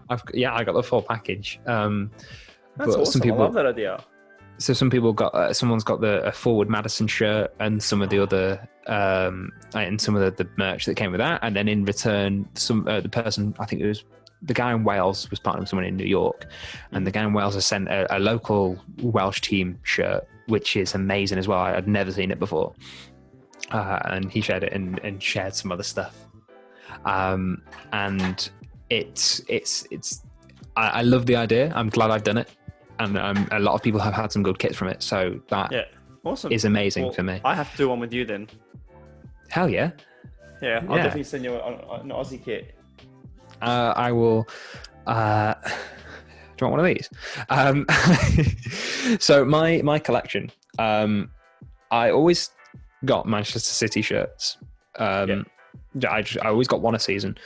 I got the full package. That's awesome. Some people, I love that idea. So some people got someone's got a Forward Madison shirt and some of the other and some of the merch that came with that, and then in return, the person, I think it was the guy in Wales, was partnering with someone in New York, and the guy in Wales has sent a local Welsh team shirt, which is amazing as well. I'd never seen it before, and he shared it and shared some other stuff, and it's I love the idea. I'm glad I've done it. And a lot of people have had some good kits from it, so that awesome. Is amazing for me. I have to do one with you then. Hell yeah! Yeah, I'll definitely send you an Aussie kit. I will. Do you want one of these? So my collection. I always got Manchester City shirts. I always got one a season,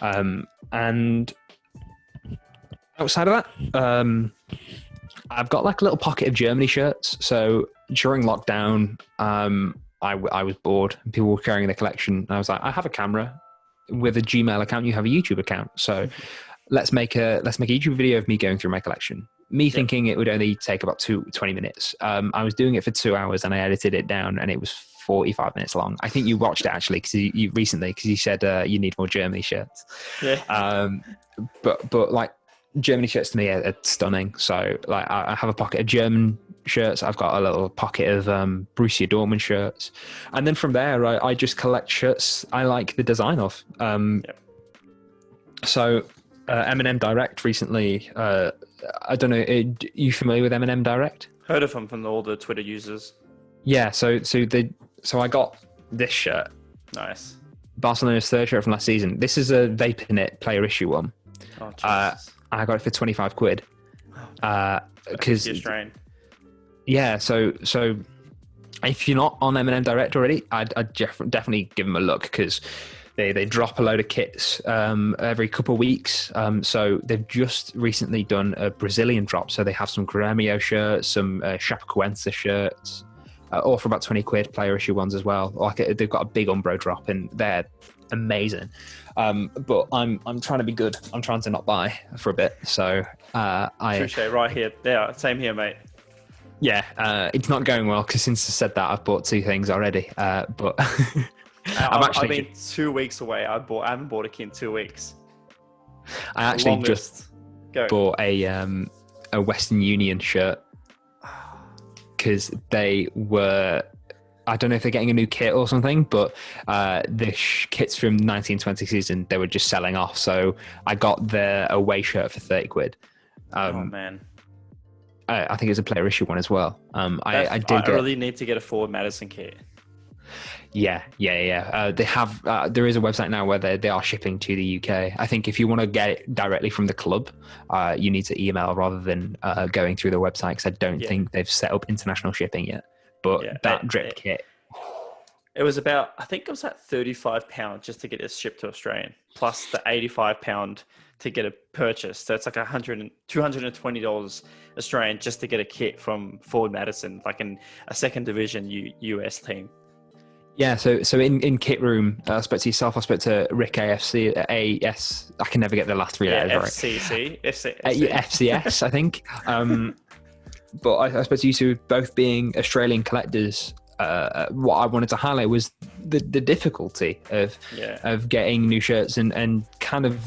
and outside of that, I've got like a little pocket of Germany shirts. So during lockdown, I was bored and people were carrying the collection. And I was like, I have a camera with a Gmail account. You have a YouTube account. So let's make a YouTube video of me going through my collection. Me thinking it would only take about 20 minutes. I was doing it for 2 hours and I edited it down and it was 45 minutes long. I think you watched it actually because you recently, because you said you need more Germany shirts. Yeah. But like, Germany shirts to me are stunning. So like I have a pocket of German shirts. I've got a little pocket of Borussia Dortmund shirts. And then from there, I just collect shirts I like the design of. So M&M Direct recently, I don't know, are you familiar with M&M Direct? Heard of them from all the Twitter users. Yeah, so I got this shirt. Nice. Barcelona's third shirt from last season. This is a Vaporknit player issue one. Oh, Jesus. I got it for 25 quid. Because yeah, so if you're not on M&M Direct already, I'd definitely give them a look because they drop a load of kits every couple of weeks. So they've just recently done a Brazilian drop. So they have some Grêmio shirts, some Chapecoense shirts, all for about 20 quid, player issue ones as well. Like they've got a big Umbro drop and they're amazing. But I'm trying to be good. I'm trying to not buy for a bit. So appreciate right here. Yeah, same here, mate. Yeah, it's not going well because since I said that, I've bought 2 things already. But I've been 2 weeks away. I haven't bought a kit in 2 weeks. I actually just bought a Western Union shirt because they were. I don't know if they're getting a new kit or something, but the kits from 1920 season, they were just selling off. So I got their away shirt for 30 quid. Oh, man. I think it's a player issue one as well. I really need to get a Forward Madison kit. Yeah. They have. There is a website now where they are shipping to the UK. I think if you want to get it directly from the club, you need to email rather than going through the website because I don't think they've set up international shipping yet. But that drip kit. It was about, I think it was like £35 just to get it shipped to Australian, plus the £85 to get it purchased. So it's like $220 Australian just to get a kit from Forward Madison, like in a second division US team. Yeah, so in Kit Room, I spoke to yourself, I spoke to Rick AS, I can never get the last 3 letters right. FCS, I think. But I suppose you two both being Australian collectors, what I wanted to highlight was the difficulty of getting new shirts and kind of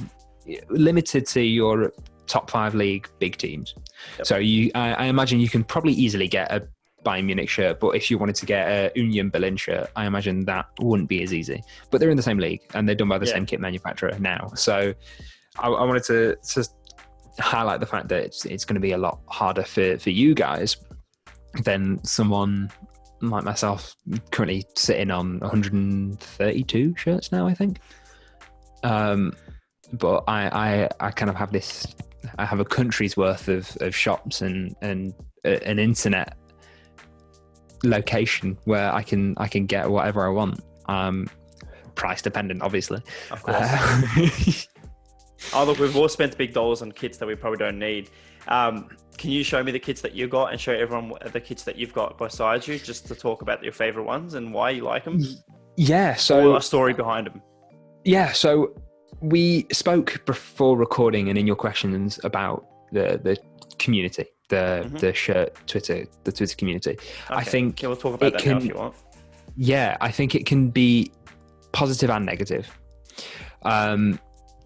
limited to your top 5 league big teams. Yep. So I imagine you can probably easily get a Bayern Munich shirt, but if you wanted to get a Union Berlin shirt, I imagine that wouldn't be as easy. But they're in the same league and they're done by the same kit manufacturer now. So I wanted to highlight the fact that it's going to be a lot harder for you guys than someone like myself, currently sitting on 132 shirts now, I think. But I kind of have this. I have a country's worth of shops and an internet location where I can get whatever I want. Price dependent, obviously. Of course. Oh, look, we've all spent big dollars on kits that we probably don't need. Can you show me the kits that you got and show everyone the kits that you've got besides you, just to talk about your favorite ones and why you like them? Yeah. So or a story behind them. Yeah. So we spoke before recording and in your questions about the community, the shirt Twitter community. Okay. I think we'll talk about that now if you want. Yeah, I think it can be positive and negative.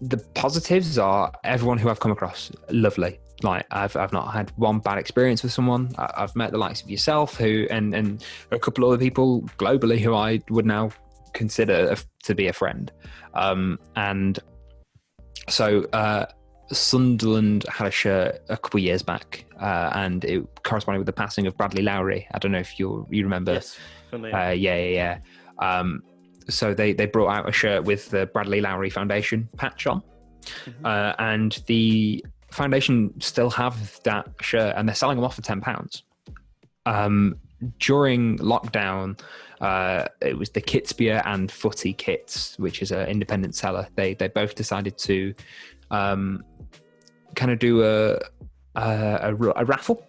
The positives are everyone who I've come across, lovely. Like I've not had one bad experience with someone. I've met the likes of yourself who and a couple other people globally who I would now consider to be a friend. And so Sunderland had a shirt a couple of years back, and it corresponded with the passing of Bradley Lowry. I don't know if you remember. Yes, yeah. So they brought out a shirt with the Bradley Lowry Foundation patch on, and the foundation still have that shirt, and they're selling them off for £10. During lockdown, it was the Kitspear and Footy Kits, which is an independent seller. They both decided to kind of do a raffle.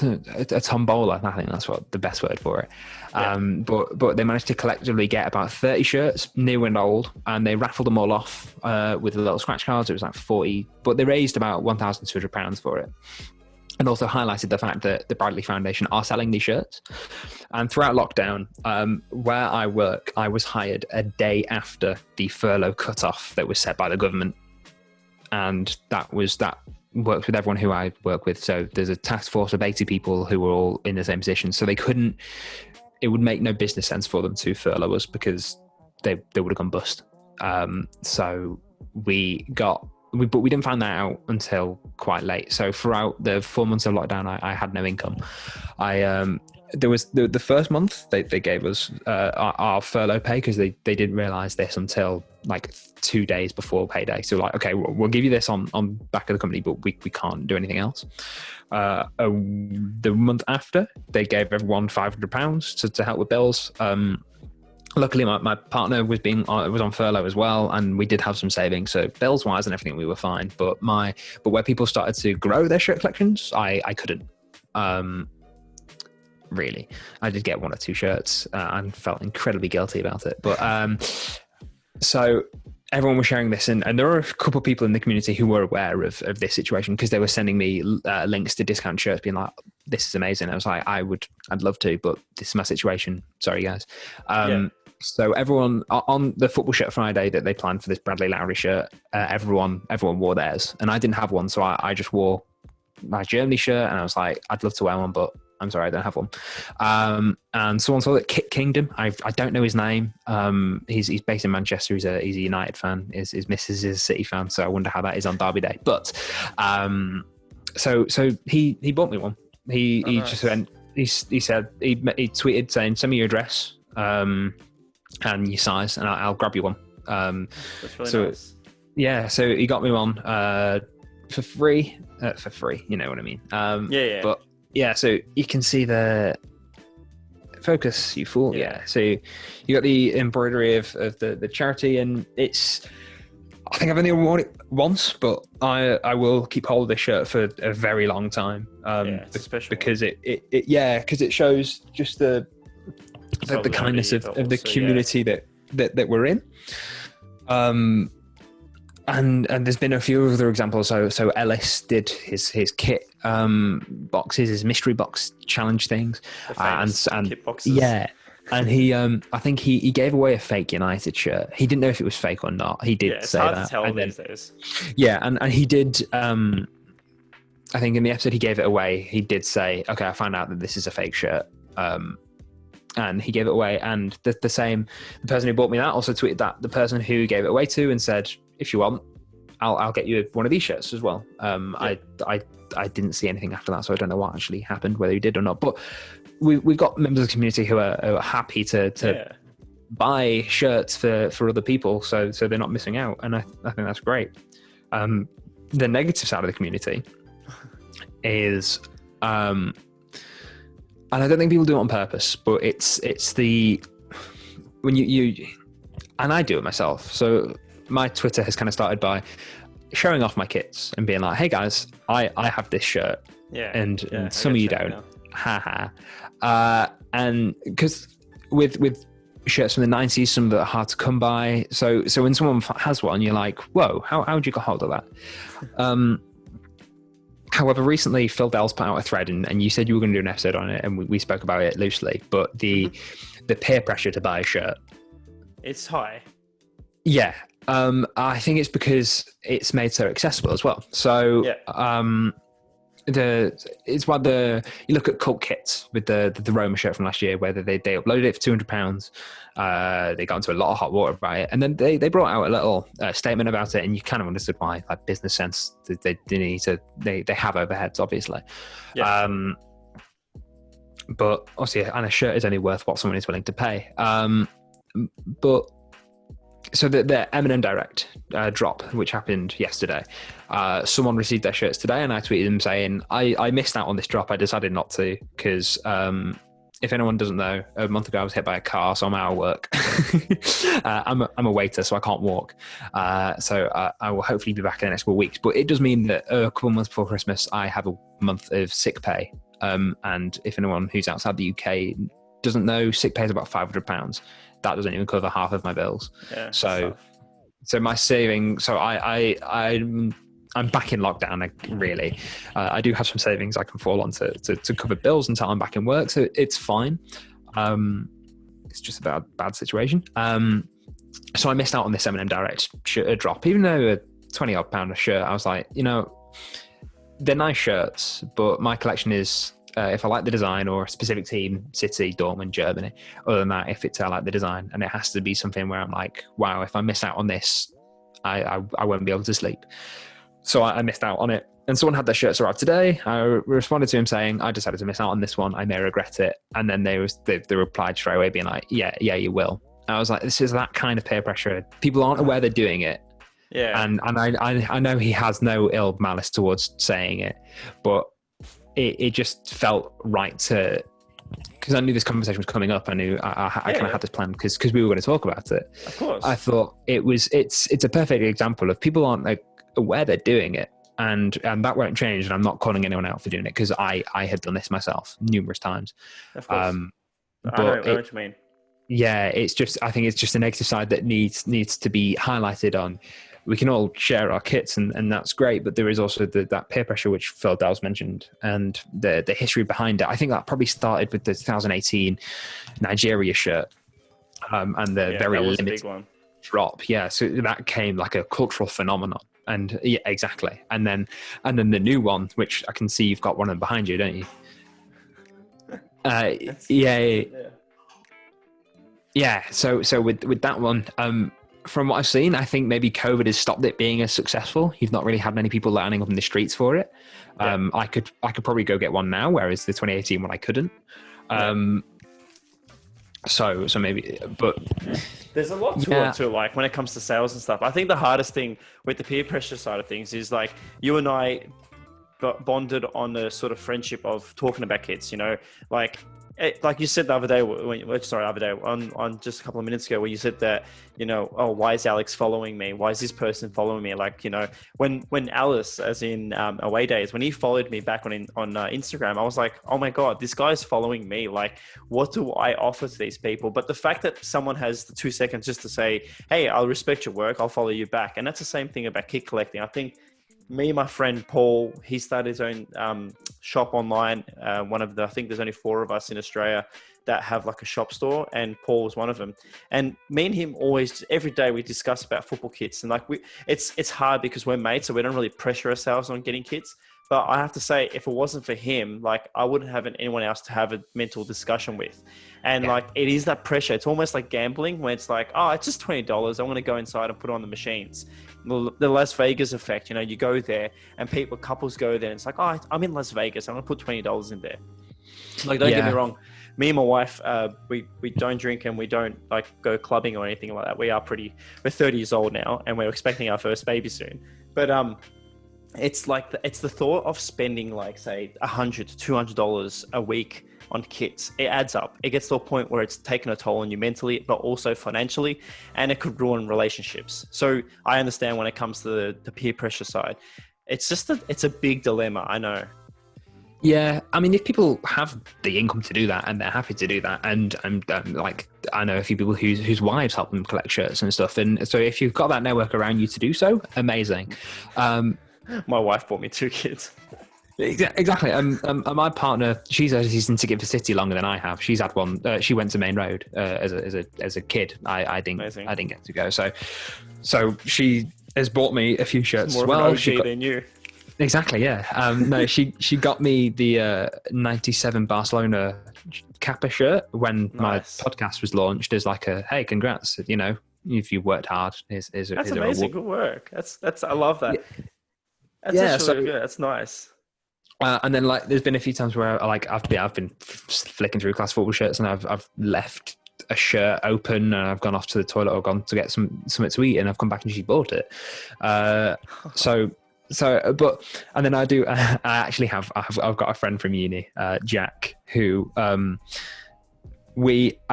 A tombola, I think that's what the best word for it. But they managed to collectively get about 30 shirts, new and old, and they raffled them all off with the little scratch cards. It was like 40, but they raised about £1,200 for it. And also highlighted the fact that the Bradley Foundation are selling these shirts. And throughout lockdown, where I work, I was hired a day after the furlough cutoff that was set by the government. And that works with everyone who I work with. So there's a task force of 80 people who were all in the same position. So it would make no business sense for them to furlough us because they would have gone bust. So we didn't find that out until quite late. So throughout the 4 months of lockdown, I had no income. There was the first month they gave us our furlough pay because they didn't realize this until like 2 days before payday. So like, okay, we'll give you this on back of the company, but we can't do anything else. The month after, they gave everyone £500 to help with bills. Luckily, my partner was on furlough as well, and we did have some savings. So bills wise and everything, we were fine. But where people started to grow their shirt collections, I couldn't. Really, I did get 1 or 2 shirts and felt incredibly guilty about it. But so everyone was sharing this, and there were a couple of people in the community who were aware of this situation because they were sending me links to discount shirts, being like, "This is amazing." I was like, "I'd love to, but this is my situation. Sorry, guys." So everyone on the Football Shirt Friday that they planned for this Bradley Lowry shirt, everyone wore theirs, and I didn't have one, so I just wore my Germany shirt, and I was like, I'd love to wear one, but I'm sorry, I don't have one. And someone saw that Kit Kingdom. I don't know his name. He's based in Manchester. He's a United fan. His missus is a City fan, so I wonder how that is on Derby Day. But so he bought me one. He just went. He said he tweeted saying, "Send me your address and your size, and I'll grab you one." That's really nice. Yeah, so he got me one for free. For free, you know what I mean? Yeah. But yeah, so you can see the focus, you fool. Yeah. So you got the embroidery of the charity, and it's. I think I've only worn it once, but I will keep hold of this shirt for a very long time. It's a special because because it shows just the kindness of the community that we're in. And there's been a few other examples. So Ellis did his kit boxes, his mystery box challenge things, The famous kit boxes. yeah. And he, I think he gave away a fake United shirt. He didn't know if it was fake or not. He did Yeah, it's say hard that. to tell And then, these days. yeah, and he did. I think in the episode he gave it away, he did say, "Okay, I found out that this is a fake shirt," and he gave it away. And the person who bought me that also tweeted that the person who gave it away to and said, "If you want, I'll get you one of these shirts as well." Yeah. I didn't see anything after that, so I don't know what actually happened, whether he did or not. But we've got members of the community who are happy to buy shirts for other people, so they're not missing out, and I think that's great. The negative side of the community is, and I don't think people do it on purpose, but it's the when you and I do it myself. So my Twitter has kind of started by showing off my kits and being like, "Hey guys, I have this shirt, and some of you don't, haha." And because with shirts from the 90s, some that are hard to come by. So when someone has one, you're like, "Whoa, how'd you get hold of that?" However, recently Phil Dell's put out a thread, and you said you were going to do an episode on it, and we spoke about it loosely. But the peer pressure to buy a shirt, it's high. Yeah, I think it's because it's made so accessible as well. So it's why you look at cult kits with the Roma shirt from last year, where they uploaded it for £200. They got into a lot of hot water about it, and then they brought out a little statement about it, and you kind of understood why, like business sense. They have overheads, obviously. Yeah. But obviously, and a shirt is only worth what someone is willing to pay. But so the M&M Direct drop, which happened yesterday, someone received their shirts today, and I tweeted them saying, I missed out on this drop. I decided not to because if anyone doesn't know, a month ago I was hit by a car, so I'm out of work. I'm a waiter, so I can't walk. So I will hopefully be back in the next couple of weeks. But it does mean that a couple of months before Christmas, I have a month of sick pay. And if anyone who's outside the UK doesn't know, sick pay is about £500. That doesn't even cover half of my bills. Yeah, so my savings. So I'm back in lockdown. Really, I do have some savings I can fall on to cover bills until I'm back in work. So it's fine. It's just a bad situation. So I missed out on this M&M Direct shirt drop, even though a £20 a shirt. I was like, they're nice shirts, but my collection is. If I like the design or a specific team, City, Dortmund, Germany, other than that, I like the design, and it has to be something where I'm like, wow, if I miss out on this, I won't be able to sleep. So I missed out on it. And someone had their shirts arrive today. I responded to him saying, I decided to miss out on this one. I may regret it. And then they replied straight away being like, yeah, you will. And I was like, this is that kind of peer pressure. People aren't aware they're doing it. Yeah. And I know he has no ill malice towards saying it, but it just felt right to, because I knew this conversation was coming up. I knew I kind of had this plan because we were going to talk about it. Of course. I thought it's a perfect example of people aren't like aware they're doing it, and that won't change. And I'm not calling anyone out for doing it because I had done this myself numerous times. Of course. But I know what you mean. Yeah, I think it's just a negative side that needs to be highlighted on. We can all share our kits and that's great, but there is also that peer pressure, which Phil Dowles mentioned, and the history behind it. I think that probably started with the 2018 Nigeria shirt and the very limited drop. Yeah, so that came like a cultural phenomenon. And yeah, exactly. And then the new one, which I can see you've got one of them behind you, don't you? Yeah. So with that one, from what I've seen, I think maybe COVID has stopped it being as successful. You've not really had many people lining up in the streets for it. I could probably go get one now, whereas the 2018 one I couldn't. So maybe, but there's a lot to it too. Like when it comes to sales and stuff, I think the hardest thing with the peer pressure side of things is like you and I bonded on a sort of friendship of talking about kids. Like you said the other day, on just a couple of minutes ago, where you said that, oh, why is Alex following me? Why is this person following me? Like, when Alice, as in Away Days, when he followed me back on Instagram, I was like, oh my God, this guy's following me. Like, what do I offer to these people? But the fact that someone has the 2 seconds just to say, hey, I'll respect your work, I'll follow you back. And that's the same thing about kit collecting. I think me and my friend Paul, he started his own shop online. I think there's only 4 of us in Australia that have like a shop store, and Paul was one of them. And me and him always, every day we discuss about football kits, and like it's hard because we're mates, so we don't really pressure ourselves on getting kits. But I have to say, if it wasn't for him, like I wouldn't have anyone else to have a mental discussion with. And like, it is that pressure. It's almost like gambling when it's like, oh, it's just $20. I want to go inside and put on the machines. The Las Vegas effect, you know, you go there and couples go there and it's like, oh, I'm in Las Vegas. I'm going to put $20 in there. Like, don't get me wrong. Me and my wife, we don't drink and we don't like go clubbing or anything like that. We're 30 years old now and we're expecting our first baby soon. But, it's like it's the thought of spending like say $100 to $200 a week on kits. It adds up. It gets to a point where it's taken a toll on you mentally, but also financially, and it could ruin relationships. So I understand when it comes to the peer pressure side. It's just it's a big dilemma. I know. Yeah, I mean, if people have the income to do that and they're happy to do that, and like I know a few people whose wives help them collect shirts and stuff, and so if you've got that network around you to do so, amazing. My wife bought me 2 kids. Exactly. My partner, she's had a season ticket for City longer than I have. She's had one. She went to Main Road as a kid. I didn't get to go. So she has bought me a few shirts as well. She got, than you. Exactly. Yeah. No, she got me the 97 Barcelona Kappa shirt when my podcast was launched as like a hey, congrats. You know, if you worked hard, is that's amazing. Good work. That's I love that. Yeah. That's really good. That's nice. And then like, there's been a few times where like I've been flicking through class football shirts and I've left a shirt open and I've gone off to the toilet or gone to get something to eat and I've come back and she bought it. And then I've got a friend from uni, Jack, who I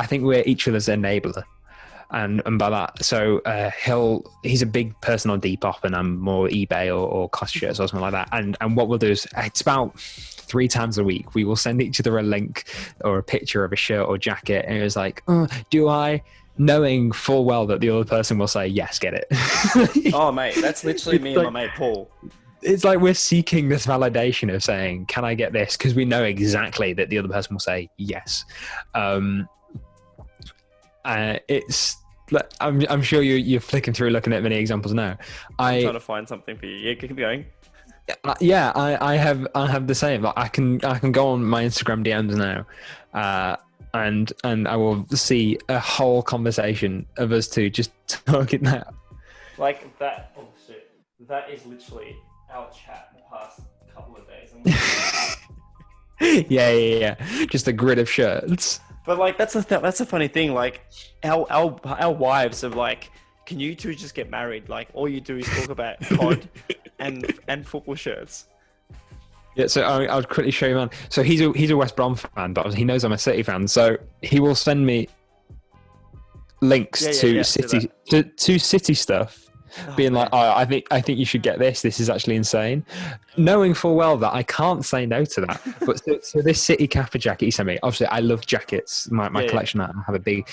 think we're each other's enabler. And by that, so he's a big person on Depop and I'm more eBay or cost shirts or something like that. And what we'll do is it's about 3 times a week we will send each other a link or a picture of a shirt or jacket, and it was like, oh, do I? Knowing full well that the other person will say yes, get it. Oh mate, that's literally me and my mate Paul. It's like we're seeking this validation of saying, can I get this? Because we know exactly that the other person will say yes. I'm sure you're flicking through looking at many examples now. I'm trying to find something for you. Yeah, keep going. Yeah, I have the same. Like I can go on my Instagram DMs now, and I will see a whole conversation of us two just talking that. Like that. Oh shit! That is literally our chat the past couple of days. Yeah. Just a grid of shirts. But like that's a funny thing. Like our wives are like, can you two just get married? Like all you do is talk about COD and football shirts. Yeah, so I'll quickly show you, man. So he's a West Brom fan, but he knows I'm a City fan. So he will send me links to City stuff. Being like, oh, I think you should get this. This is actually insane. Knowing full well that I can't say no to that. But so this City Kappa jacket he sent me. Obviously, I love jackets. My collection. I have a big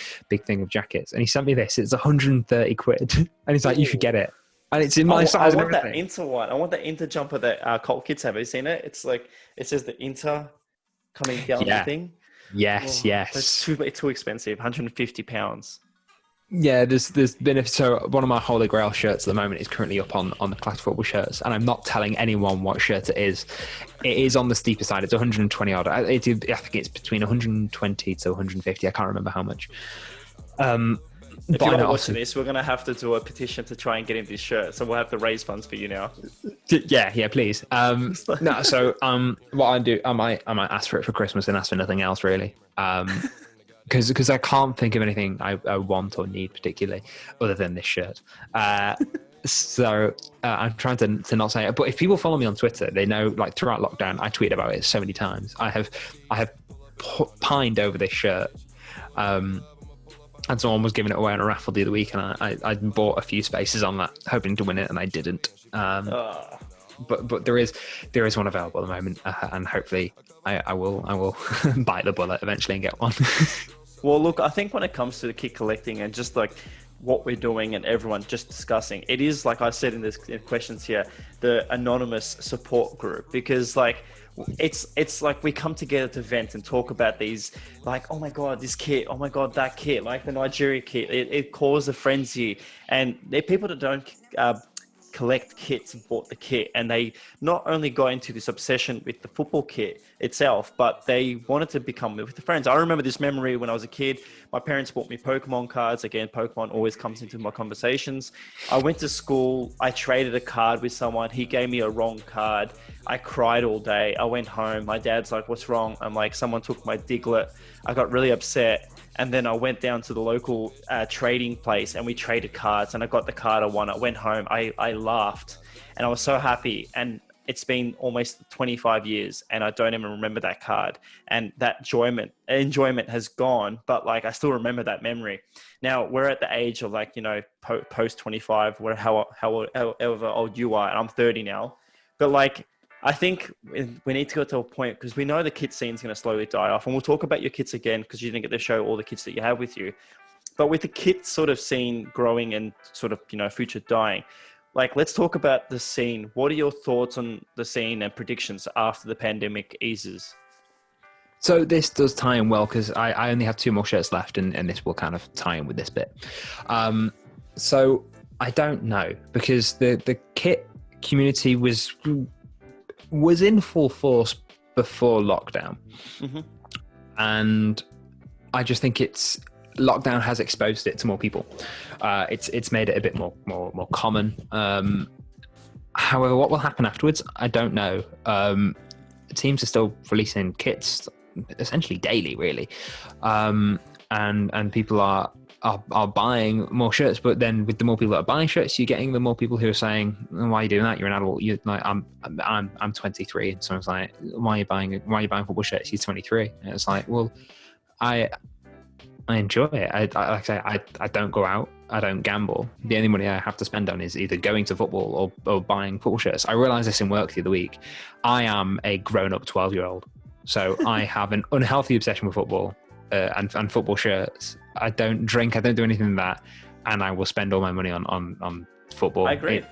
thing of jackets. And he sent me this. It's 130 quid. And he's like, you should get it. And it's in my size. I want that Inter one. I want that Inter jumper that Colt Kids have. Have you seen it? It's like it says the Inter coming down the thing. Yes. It's too expensive. £150. Yeah, there's been so one of my Holy Grail shirts at the moment is currently up on the class football shirts, and I'm not telling anyone what shirt it is. It is on the steeper side. It's 120 odd. I think it's between 120 to 150. I can't remember how much. If you're not watching this, we're going to have to do a petition to try and get him this shirt. So we'll have to raise funds for you now. Yeah, please. No, so what I do, I might ask for it for Christmas and ask for nothing else really. Because I can't think of anything I want or need particularly other than this shirt. So I'm trying to not say it. But if people follow me on Twitter, they know like throughout lockdown, I tweet about it so many times. I have pined over this shirt. And someone was giving it away on a raffle the other week, and I bought a few spaces on that, hoping to win it, and I didn't. But there is one available at the moment, and hopefully I will bite the bullet eventually and get one. Well, look, I think when it comes to the kit collecting and just like what we're doing and everyone just discussing. It is, like I said in in questions here, the anonymous support group, because like it's like we come together to vent and talk about these, like, oh my god, this kit, oh my god, that kit, like the Nigeria kit, it caused a frenzy. And there are people that don't collect kits and bought the kit, and they not only got into this obsession with the football kit itself, but they wanted to become with the friends. I remember this memory when I was a kid. My parents bought me Pokemon cards. Again, Pokemon always comes into my conversations. I went to school, I traded a card with someone, he gave me a wrong card. I cried all day. I went home, my dad's like, what's wrong? I'm like, someone took my Diglett. I got really upset. And then I went down to the local trading place and we traded cards, and I got the card I won. I went home, I laughed and I was so happy. And it's been almost 25 years and I don't even remember that card. And that enjoyment has gone, but like I still remember that memory. Now we're at the age of like, you know, post 25, however old you are, and I'm 30 now. But like, I think we need to go to a point, because we know the kit scene is going to slowly die off, and we'll talk about your kits again because you didn't get to show all the kits that you have with you. But with the kit sort of scene growing and sort of, you know, future dying, like, let's talk about the scene. What are your thoughts on the scene and predictions after the pandemic eases? So this does tie in well, because I only have 2 more shirts left, and this will kind of tie in with this bit. So I don't know, because the kit community was in full force before lockdown. Mm-hmm. And I just think lockdown has exposed it to more people. It's made it a bit more common. However, what will happen afterwards, I don't know. Teams are still releasing kits essentially daily, really. And people are buying more shirts, but then with the more people that are buying shirts, you're getting the more people who are saying, "Why are you doing that? You're an adult." You're like, "I'm 23," and someone's like, "Why are you buying football shirts? You're 23." And it's like, well, I enjoy it. Like I say, I don't go out. I don't gamble. The only money I have to spend on is either going to football or buying football shirts. I realised this in work the other week. I am a grown-up 12-year-old, so I have an unhealthy obsession with football and football shirts. I don't drink. I don't do anything like that, and I will spend all my money on football. I agree.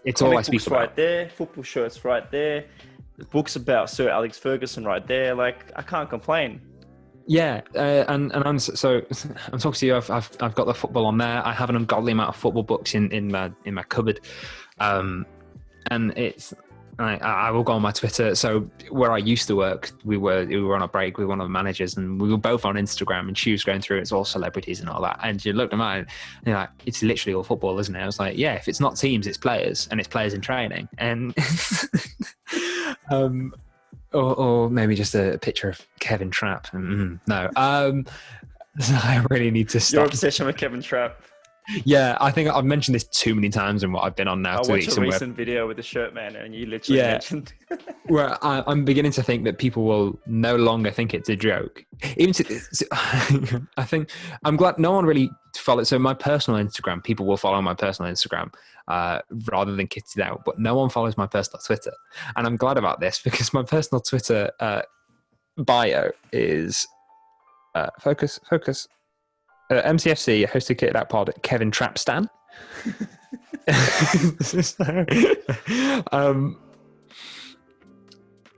It's all I speak about. Right there, football shirts right there, the books about Sir Alex Ferguson right there. Like, I can't complain. Yeah, and I'm talking to you. I've got the football on there. I have an ungodly amount of football books in my cupboard, and it's. I will go on my Twitter. So where I used to work, we were on a break with one of the managers, and we were both on Instagram, and she was going through, it's all celebrities and all that. And you looked at mine, and you're like, it's literally all football, isn't it? I was like, yeah, if it's not teams, it's players, and it's players in training. And or maybe just a picture of Kevin Trapp. No. I really need to stop. Your obsession with Kevin Trapp. Yeah, I think I've mentioned this too many times in what I've been on now. I watched a recent video with the shirt man, and you literally mentioned. Where I'm beginning to think that people will no longer think it's a joke. I think I'm glad no one really follows. So my personal Instagram, people will follow my personal Instagram rather than Kitted Out, but no one follows my personal Twitter, and I'm glad about this because my personal Twitter bio is focus. MCFC hosted Kitted Out Pod, Kevin Trapstan.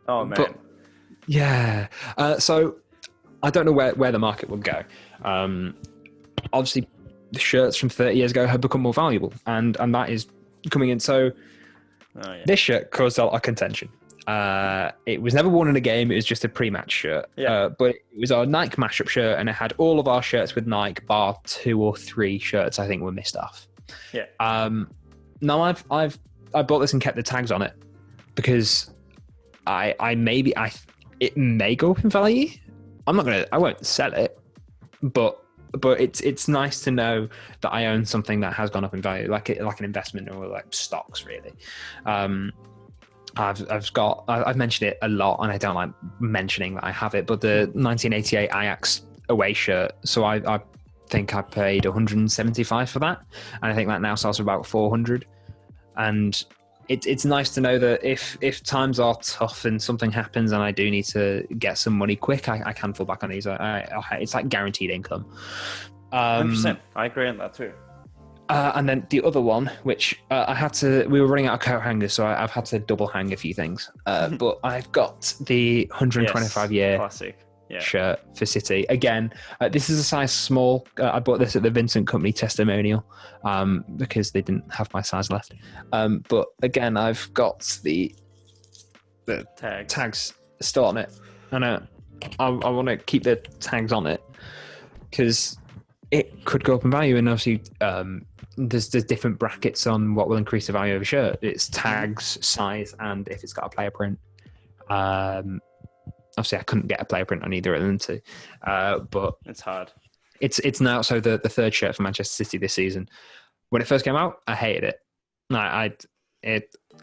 Oh man. But, yeah. So I don't know where the market will go. Obviously, the shirts from 30 years ago have become more valuable, and that is coming in. So this shirt caused a lot of contention. It was never worn in a game. It was just a pre-match shirt. Yeah. But it was our Nike mashup shirt, and it had all of our shirts with Nike, bar 2 or 3 shirts I think were missed off. Yeah. Now I bought this and kept the tags on it because it may go up in value. I won't sell it, but it's nice to know that I own something that has gone up in value, like an investment or like stocks, really. I've mentioned it a lot, and I don't like mentioning that I have it, but the 1988 Ajax away shirt. So I think I paid 175 for that, and I think that now sells for about 400. And it's nice to know that if times are tough and something happens and I do need to get some money quick, I can fall back on these. It's like guaranteed income. 100%. I agree on that too. And then the other one, which we were running out of coat hangers, so I've had to double hang a few things. But I've got the 125 year classic. Yeah. shirt for City. Again, this is a size small. I bought this at the Vincent Company testimonial because they didn't have my size left. But again, I've got the tags still on it. And I want to keep the tags on it because it could go up in value. And obviously, there's different brackets on what will increase the value of a shirt. It's tags, size, and if it's got a player print. Obviously, I couldn't get a player print on either of them two, but it's hard. It's now so the third shirt for Manchester City this season. When it first came out, I hated it.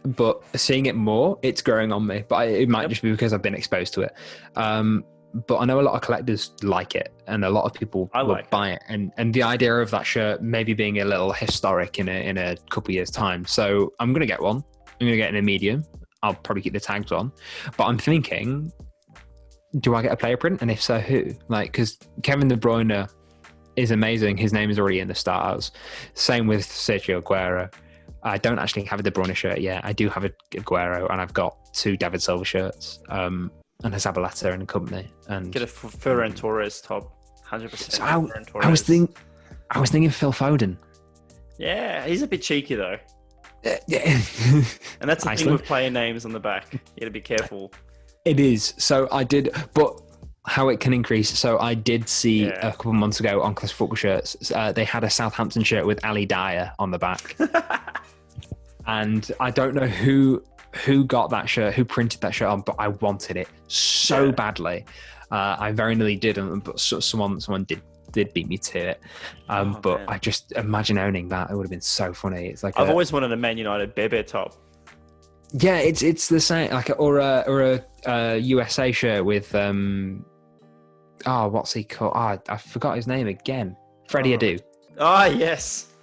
But seeing it more, it's growing on me. But it might just be because I've been exposed to it. But I know a lot of collectors like it, and a lot of people will buy it. And the idea of that shirt maybe being a little historic in a couple of years' time. So I'm going to get one. I'm going to get it in a medium. I'll probably keep the tags on. But I'm thinking, do I get a player print? And if so, who? Because Kevin De Bruyne is amazing. His name is already in the stars. Same with Sergio Aguero. I don't actually have a De Bruyne shirt yet. I do have a Aguero, and I've got 2 David Silva shirts, and a Zabaleta and a company. And get a Ferran Torres top, 100%. So I was thinking Phil Foden. Yeah, he's a bit cheeky though. Yeah. And that's the thing with player names on the back. You got to be careful. It is. So I did, but how it can increase. So I did see a couple of months ago on Class Football shirts, they had a Southampton shirt with Ali Dyer on the back. And I don't know who got that shirt, who printed that shirt on, but I wanted it so badly. I very nearly didn't, but someone did beat me to it. But man. I just imagine owning that. It would have been so funny. It's like I've always wanted a Man United Bebe top. Yeah, it's the same, or a USA shirt with what's he called? I forgot his name again. Freddie Adu. Ah, yes.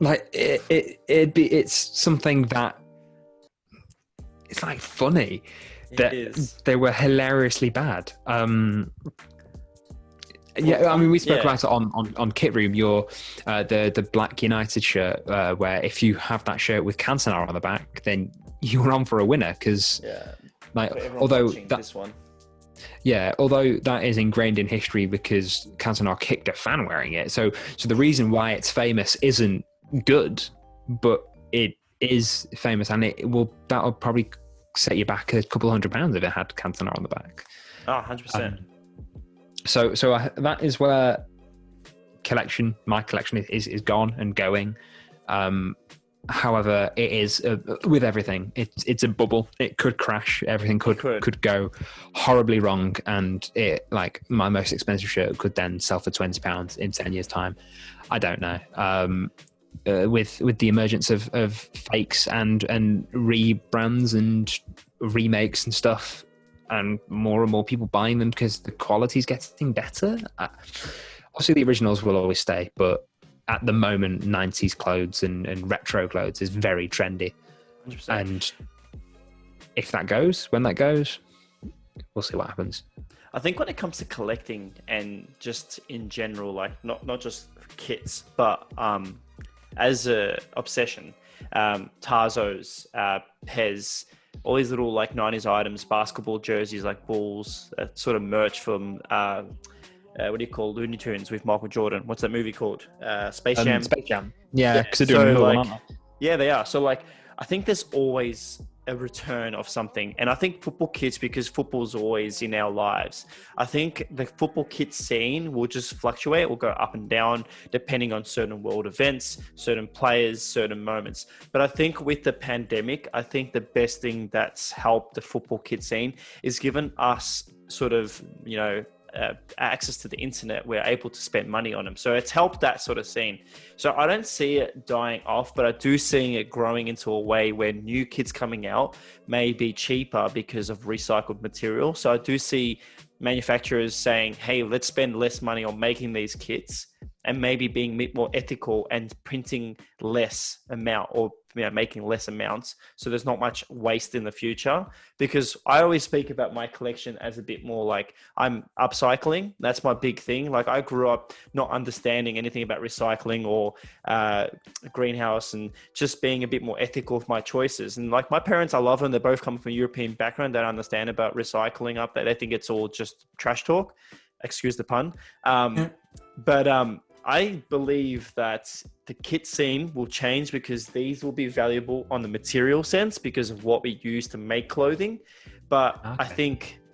It's something that it's like funny that they were hilariously bad. We spoke about it on Kit Room. Your the Black United shirt, where if you have that shirt with Cantona on the back, then you're on for a winner. Because although that is ingrained in history because Cantona kicked a fan wearing it. So the reason why it's famous isn't good, but it is famous, and that'll probably set you back a couple £100 if it had Cantona on the back. 100%. So that is where my collection is gone and going. However, it is with everything. It's a bubble. It could crash. Everything could go horribly wrong, and it my most expensive shirt could then sell for £20 in 10 years' time. I don't know. With the emergence of fakes and rebrands and remakes and stuff, and more people buying them because the quality's getting better. Obviously, the originals will always stay, but at the moment, 90s clothes and retro clothes is very trendy. 100%. And when that goes, we'll see what happens. I think when it comes to collecting and just in general, not just kits, but as a obsession, Tarzos, Pez, all these little 90s items, basketball jerseys like Bulls, sort of merch from what do you call Looney Tunes with Michael Jordan? What's that movie called? Space Jam. Space Jam. Yeah, because they're doing another one, aren't they? Yeah, they are. So I think there's always a return of something, and I think football kits, because football's always in our lives, I think the football kit scene will just fluctuate, will go up and down depending on certain world events, certain players, certain moments. But I think with the pandemic, I think the best thing that's helped the football kit scene is given us sort of access to the internet. We're able to spend money on them, so it's helped that sort of scene. So I don't see it dying off, but I do see it growing into a way where new kits coming out may be cheaper because of recycled material. So I do see manufacturers saying, hey, let's spend less money on making these kits and maybe being a bit more ethical and printing less amount, or making less amounts, so there's not much waste in the future. Because I always speak about my collection as a bit more like I'm upcycling. That's my big thing. Like I grew up not understanding anything about recycling or greenhouse, and just being a bit more ethical with my choices. And like my parents, I love them. They both come from a European background. They don't understand about recycling up there. They think it's all just trash talk. Excuse the pun. But I believe that the kit scene will change, because these will be valuable on the material sense because of what we use to make clothing. But okay.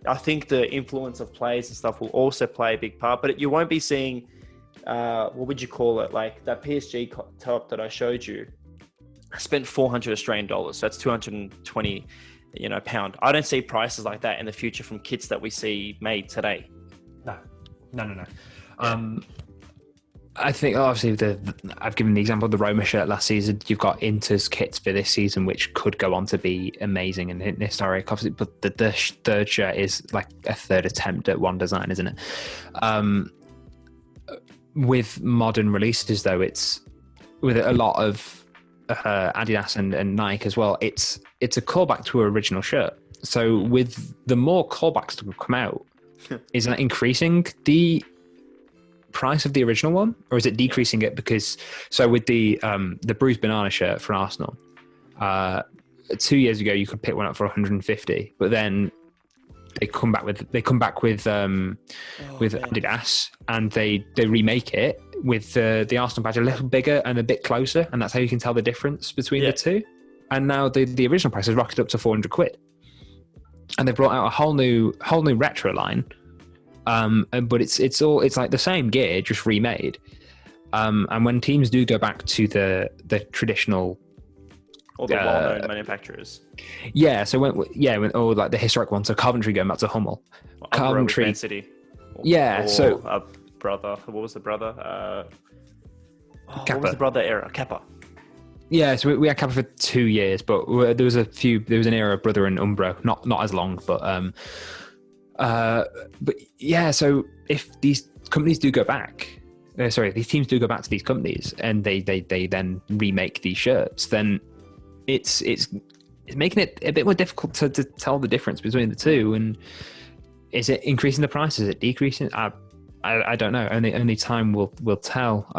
I think the influence of players and stuff will also play a big part. But you won't be seeing, what would you call it? Like that PSG top that I showed you. I spent 400 Australian dollars. So that's 220, pound. I don't see prices like that in the future from kits that we see made today. No. I think obviously I've given the example of the Roma shirt last season. You've got Inter's kits for this season, which could go on to be amazing and historic, obviously. But the third shirt is like a third attempt at one design, isn't it? With modern releases, though, it's with a lot of Adidas and Nike as well. It's a callback to an original shirt. So with the more callbacks that will come out, is that increasing the price of the original one, or is it decreasing it? Because with the bruised banana shirt for Arsenal, 2 years ago you could pick one up for 150, but then they come back with Adidas, and they remake it with the Arsenal badge a little bigger and a bit closer, and that's how you can tell the difference between the two. And now the original price has rocketed up to 400 quid, and they've brought out a whole new retro line. But it's like the same gear, just remade. And when teams do go back to the traditional, or the well-known manufacturers, so when like the historic ones, so Coventry going back to Hummel, Coventry, Man City, so a brother. What was the brother? Kappa. What was the brother era? Kappa. Yeah, so we had Kappa for 2 years, but there was an era of Brother and Umbro, not as long, but yeah, so if these companies do go back, these teams do go back to these companies and they then remake these shirts, then it's making it a bit more difficult to tell the difference between the two. And is it increasing the price? Is it decreasing? I don't know. Only time will tell.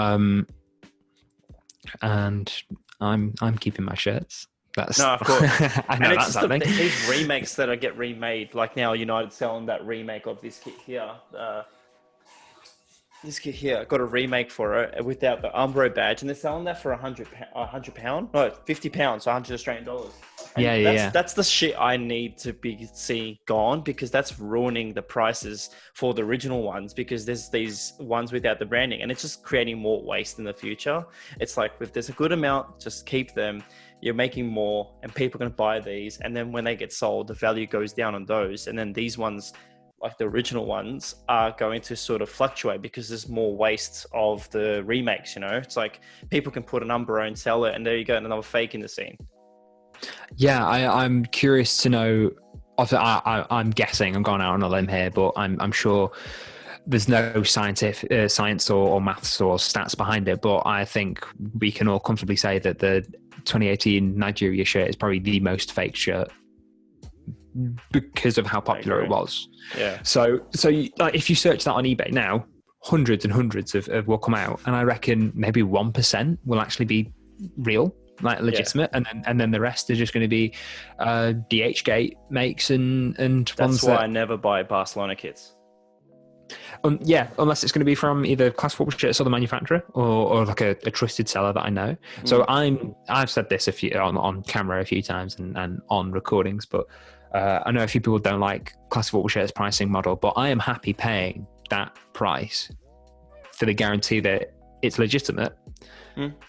And I'm keeping my shirts. No, of course. I know, and it's just these remakes that get remade. Like now, United selling that remake of this kit here. This kit here got a remake for it without the Umbro badge, and they're selling that for £100, no, £50, so 100 Australian dollars. And that's the shit I need to be seeing gone, because that's ruining the prices for the original ones, because there's these ones without the branding, and it's just creating more waste in the future. It's like, if there's a good amount, just keep them. You're making more, and people are going to buy these, and then when they get sold, the value goes down on those, and then these ones, like the original ones, are going to sort of fluctuate because there's more waste of the remakes. It's like people can put a number and sell it, and there you go, another fake in the scene. Yeah, I'm curious to know. I'm guessing, I'm going out on a limb here, but I'm sure there's no science or maths or stats behind it. But I think we can all comfortably say that the 2018 Nigeria shirt is probably the most fake shirt, because of how popular it was. Yeah. So like if you search that on eBay now, hundreds and hundreds of will come out, and I reckon maybe 1% will actually be real, like legitimate, and then the rest is just going to be DHgate makes and that's ones why I never buy Barcelona kits. Unless it's going to be from either Class Football Shirts or the manufacturer, or like a trusted seller that I know. So I've said this on camera a few times and on recordings, but I know a few people don't like Class Football Shirts pricing model, but I am happy paying that price for the guarantee that it's legitimate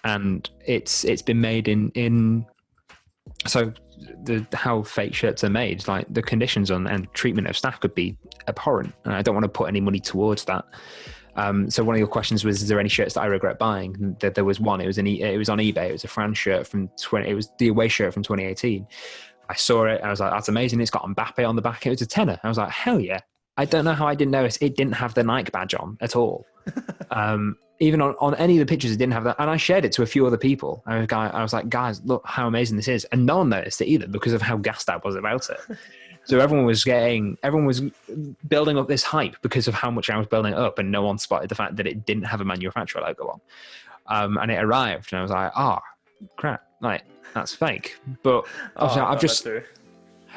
and it's been made in so how fake shirts are made, like the conditions and treatment of staff could be abhorrent, and I don't want to put any money towards that. So one of your questions was, is there any shirts that I regret buying? There was one. It was on eBay. It was a France shirt it was the away shirt from 2018. I saw it. I was like, that's amazing. It's got Mbappe on the back. It was a tenner. I was like, hell yeah. I don't know how I didn't notice it didn't have the Nike badge on at all. even on any of the pictures, it didn't have that. And I shared it to a few other people. I was like, guys, look how amazing this is. And no one noticed it either because of how gassed I was about it. So everyone was building up this hype because of how much I was building it up, and no one spotted the fact that it didn't have a manufacturer logo on. And it arrived, and I was like, oh, crap, like, that's fake. But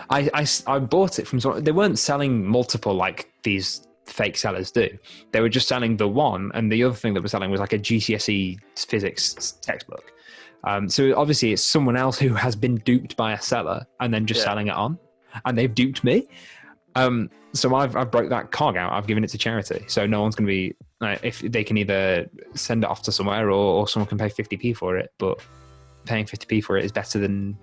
I bought it from someone. They weren't selling multiple like these fake sellers do. They were just selling the one, and the other thing that was selling was like a GCSE physics textbook. So obviously it's someone else who has been duped by a seller and then just selling it on, and they've duped me. So I've broke that cog out. I've given it to charity. So no one's going to be if they can either send it off to somewhere or someone can pay 50p for it. But paying 50p for it is better than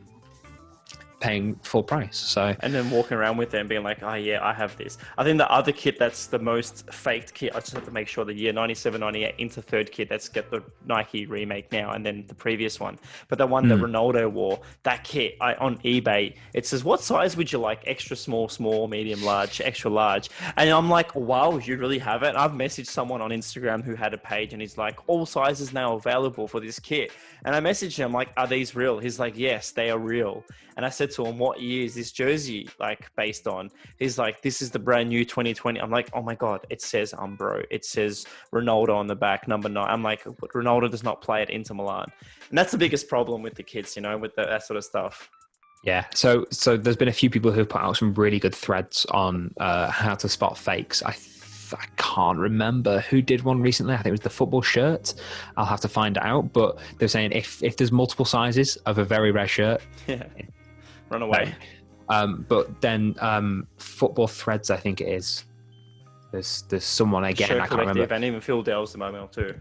paying full price. So and then walking around with them being like, oh yeah, I have this. I think the other kit that's the most faked kit, I just have to make sure the year 97, 98 into third kit, that's get the Nike remake now and then the previous one. But the one that Ronaldo wore, that kit, on eBay, it says, what size would you like? Extra small, small, medium, large, extra large. And I'm like, wow, you really have it? And I've messaged someone on Instagram who had a page and he's like, all sizes now available for this kit. And I messaged him like, are these real? He's like, yes, they are real. And I said to him, what year is this jersey like based on? He's like, this is the brand new 2020. I'm like, oh my God, it says Umbro. It says Ronaldo on the back, number 9. I'm like, Ronaldo does not play at Inter Milan. And that's the biggest problem with the kids, with that sort of stuff. Yeah. So there's been a few people who've put out some really good threads on how to spot fakes. I can't remember who did one recently. I think it was the football shirt. I'll have to find it out. But they're saying if there's multiple sizes of a very rare shirt, run away. But then football threads, I think it is. There's someone again. Shirt I can't remember. And even Phil Dell's the moment too.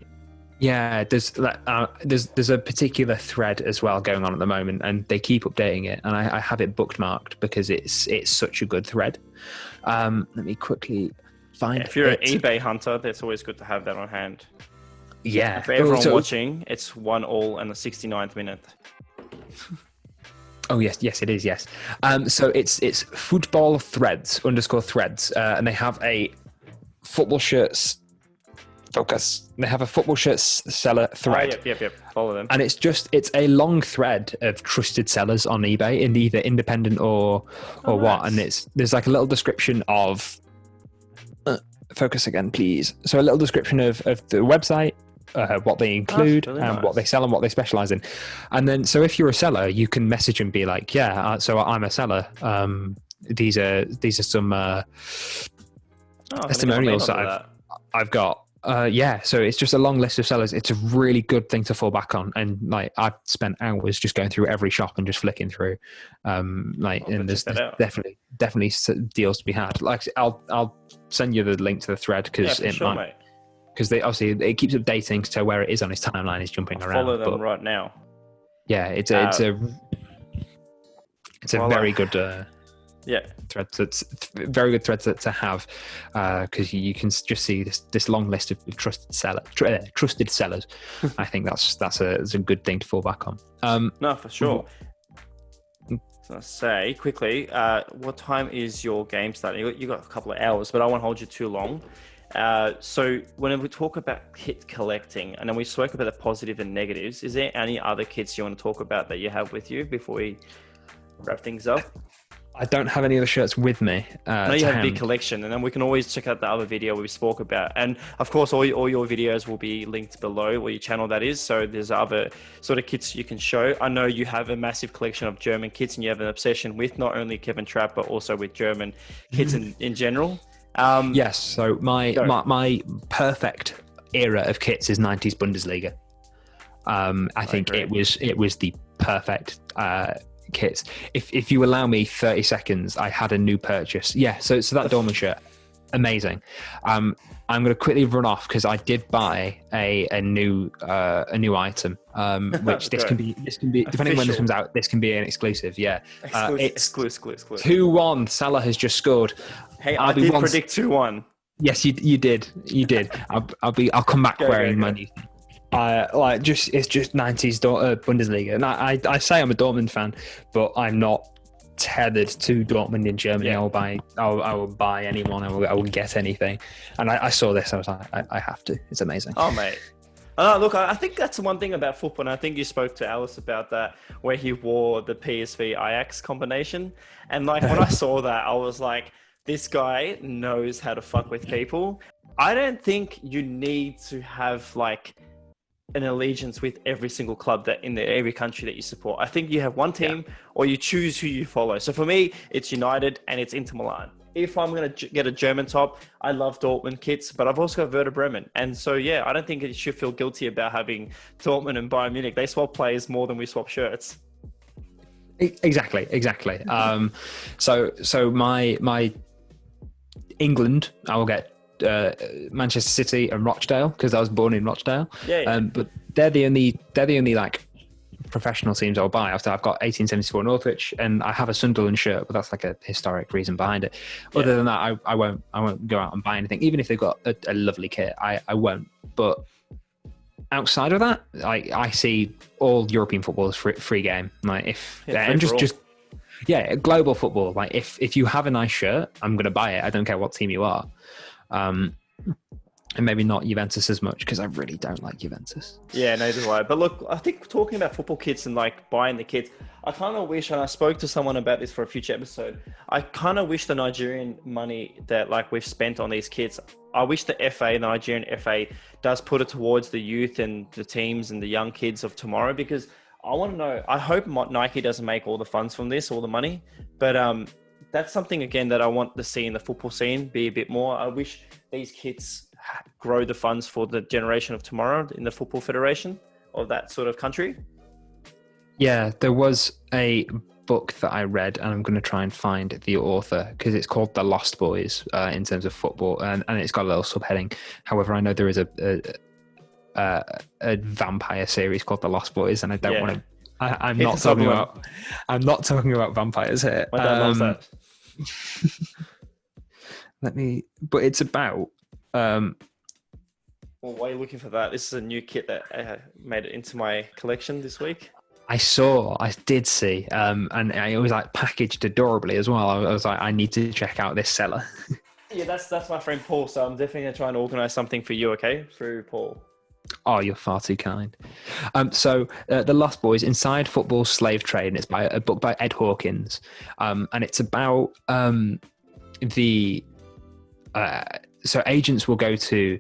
Yeah, there's a particular thread as well going on at the moment, and they keep updating it, and I have it bookmarked because it's such a good thread. Let me quickly find. If you're an eBay hunter, that's always good to have that on hand. Yeah. For everyone watching, it's 1-1 and the 69th minute. Oh yes, it is. Yes. So it's football threads _threads, and they have a football shirts focus. They have a football shirts seller thread. Yep. Follow them. And it's a long thread of trusted sellers on eBay, in either independent or what. And there's like a little description of. Focus again, please. So a little description of the website. What they include, really nice. What they sell and what they specialize in. And then, so if you're a seller, you can message and be like, so I'm a seller. These are some testimonials that I've got. So it's just a long list of sellers. It's a really good thing to fall back on. And like, I've spent hours just going through every shop and just flicking through. And there's definitely deals to be had. Like, I'll send you the link to the thread because mate. Because it keeps updating, so where it is on his timeline is jumping around. Follow them right now. Yeah, it's a very good thread. It's very good thread to have because you can just see this long list of trusted sellers. I think that's a good thing to fall back on. No, for sure. So I'll say quickly, what time is your game starting? You got a couple of hours, but I won't hold you too long. So when we talk about kit collecting, and then we spoke about the positive and negatives, is there any other kits you want to talk about that you have with you before we wrap things up? I don't have any other shirts with me. No, you have a big collection, and then we can always check out the other video we spoke about. And of course, all your videos will be linked below, or your channel that is. So there's other sort of kits you can show. I know you have a massive collection of German kits, and you have an obsession with not only Kevin Trapp, but also with German kits in general. Yes, so my perfect era of kits is 90s Bundesliga. I think it was the perfect kits. If you allow me 30 seconds, I had a new purchase. Yeah, so that Dortmund shirt, amazing. I'm going to quickly run off because I did buy a new item, which this can be depending official. When this comes out, this can be an exclusive. Yeah, exclusive. 2-1. Salah has just scored. Hey, I did predict 2-1. Yes, you did. I'll come back wearing my new thing. It's just 90s Bundesliga, and I say I'm a Dortmund fan, but I'm not tethered to Dortmund in Germany. Yeah. I will buy anyone. I will get anything. And I saw this. I was like, I have to. It's amazing. Oh mate, Look, I think that's the one thing about football, and I think you spoke to Alice about that, where he wore the PSV Ajax combination. And like when I saw that, I was like, this guy knows how to fuck with people. I don't think you need to have like an allegiance with every single club that in every country that you support. I think you have one team or you choose who you follow. So for me, it's United and it's Inter Milan. If I'm going to get a German top, I love Dortmund kits, but I've also got Werder Bremen. And so, yeah, I don't think you should feel guilty about having Dortmund and Bayern Munich. They swap players more than we swap shirts. Exactly. So my England, I will get Manchester City and Rochdale because I was born in Rochdale. But they're the only like professional teams I'll buy. After I've got 1874 Northwich, and I have a Sunderland shirt, but that's like a historic reason behind it. Other than that, I won't go out and buy anything, even if they've got a lovely kit. I won't. But outside of that, I see all European football as free game. Like global football. Like if you have a nice shirt, I'm going to buy it. I don't care what team you are. And maybe not Juventus as much because I really don't like Juventus. Yeah, neither do I. But look, I think talking about football kits and like buying the kits, I kind of wish, and I spoke to someone about this for a future episode, I kind of wish the Nigerian money that like we've spent on these kits, I wish the Nigerian FA does put it towards the youth and the teams and the young kids of tomorrow, because I want to know, I hope Nike doesn't make all the funds from this, all the money, but that's something again that I want to see in the football scene be a bit more. I wish these kits grow the funds for the generation of tomorrow in the Football Federation of that sort of country. Yeah, there was a book that I read, and I'm going to try and find the author because it's called The Lost Boys in terms of football, and it's got a little subheading. However, I know there is a vampire series called The Lost Boys, and I don't want to. I'm not talking about vampires here. My dad loves that. But it's about. Well, while you're looking for that, this is a new kit that made it into my collection this week. I did see, and it was like packaged adorably as well. I was like, I need to check out this seller. Yeah, that's my friend Paul. So I'm definitely gonna try and organize something for you, okay, through Paul. Oh, you're far too kind. So The Lost Boys, Inside Football's Slave Trade, and it's by a book by Ed Hawkins, and it's about so agents will go to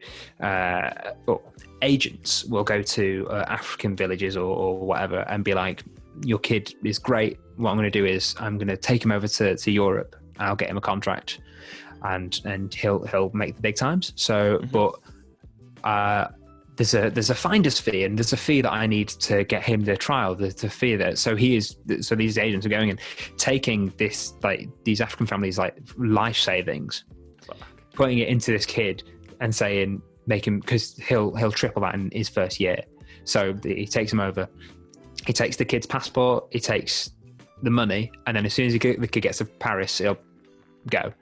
African villages or whatever and be like, your kid is great. What I'm going to do is I'm going to take him over to Europe. I'll get him a contract, and he'll make the big times. So, but there's a finder's fee, and there's a fee that I need to get him the trial. The fee that so these agents are going and taking this, like, these African families' like life savings, putting it into this kid and saying, make him, because he'll triple that in his first year. So he takes him over. He takes the kid's passport. He takes the money, and then as soon as the kid gets to Paris, he'll go,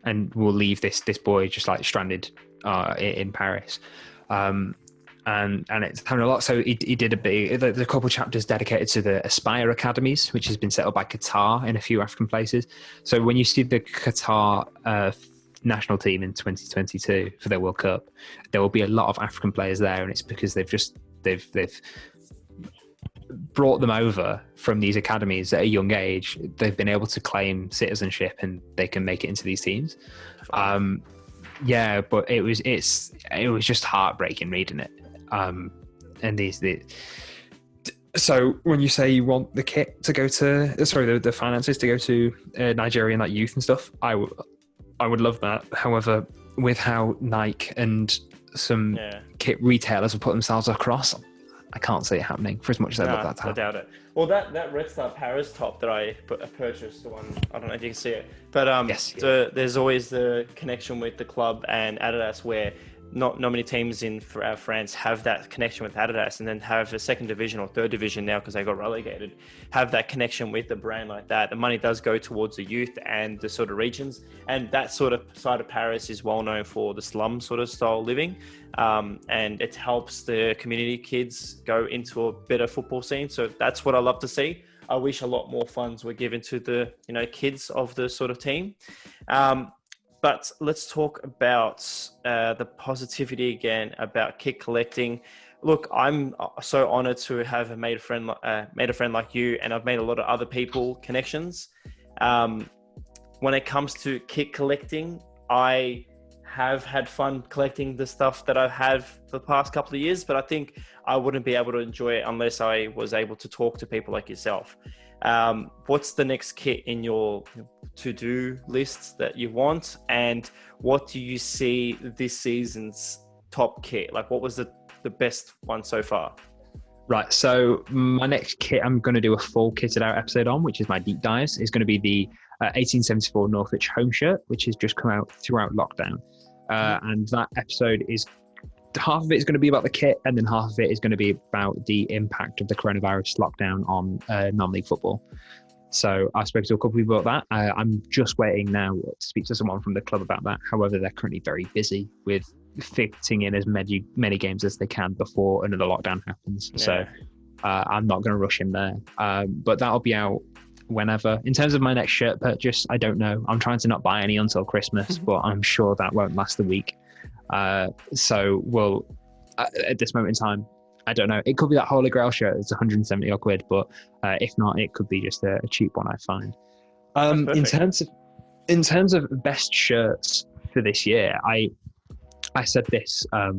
and we'll leave this boy just like stranded in Paris. And it's having a lot. So he did there's a couple of chapters dedicated to the Aspire Academies, which has been set up by Qatar in a few African places. So when you see the Qatar national team in 2022 for their World Cup, there will be a lot of African players there, and it's because they've brought them over from these academies at a young age. They've been able to claim citizenship, and they can make it into these teams. Yeah, but it was just heartbreaking reading it. So when you say you want the kit to go to, the finances to go to Nigeria and that youth and stuff, I would love that. However, with how Nike and some kit retailers have put themselves across, I can't see it happening for as much as I'd love that to happen. I doubt it. Well, that Red Star Paris top that I purchased, the one, I don't know if you can see it, but there's always the connection with the club and Adidas, where not many teams in France have that connection with Adidas, and then have a second division or third division now, because they got relegated, have that connection with the brand like that. The money does go towards the youth and the sort of regions, and that sort of side of Paris is well known for the slum sort of style living, and it helps the community kids go into a better football scene. So that's what I love to see. I wish a lot more funds were given to the kids of the sort of team. But let's talk about the positivity again, about kit collecting. Look, I'm so honored to have made a friend like you, and I've made a lot of other people connections. Um, when it comes to kit collecting, I have had fun collecting the stuff that I've had for the past couple of years, but I think I wouldn't be able to enjoy it unless I was able to talk to people like yourself. What's the next kit in your to-do lists that you want? And what do you see this season's top kit? Like, what was the best one so far? Right. So my next kit, I'm going to do a full kitted out episode on, which is my deep dives, is going to be the 1874 Northwich home shirt, which has just come out throughout lockdown. And that episode is, half of it is going to be about the kit, and then half of it is going to be about the impact of the coronavirus lockdown on non-league football. So I've spoken to a couple of people about that. I'm just waiting now to speak to someone from the club about that. However, they're currently very busy with fitting in as many games as they can before another lockdown happens. Yeah. So I'm not going to rush in there. But that'll be out whenever. In terms of my next shirt purchase, I don't know. I'm trying to not buy any until Christmas, but I'm sure that won't last a week. So we'll, at this moment in time, I don't know. It could be that Holy Grail shirt. It's 170 odd quid, but if not, it could be just a cheap one I find. In terms of best shirts for this year, I said this. I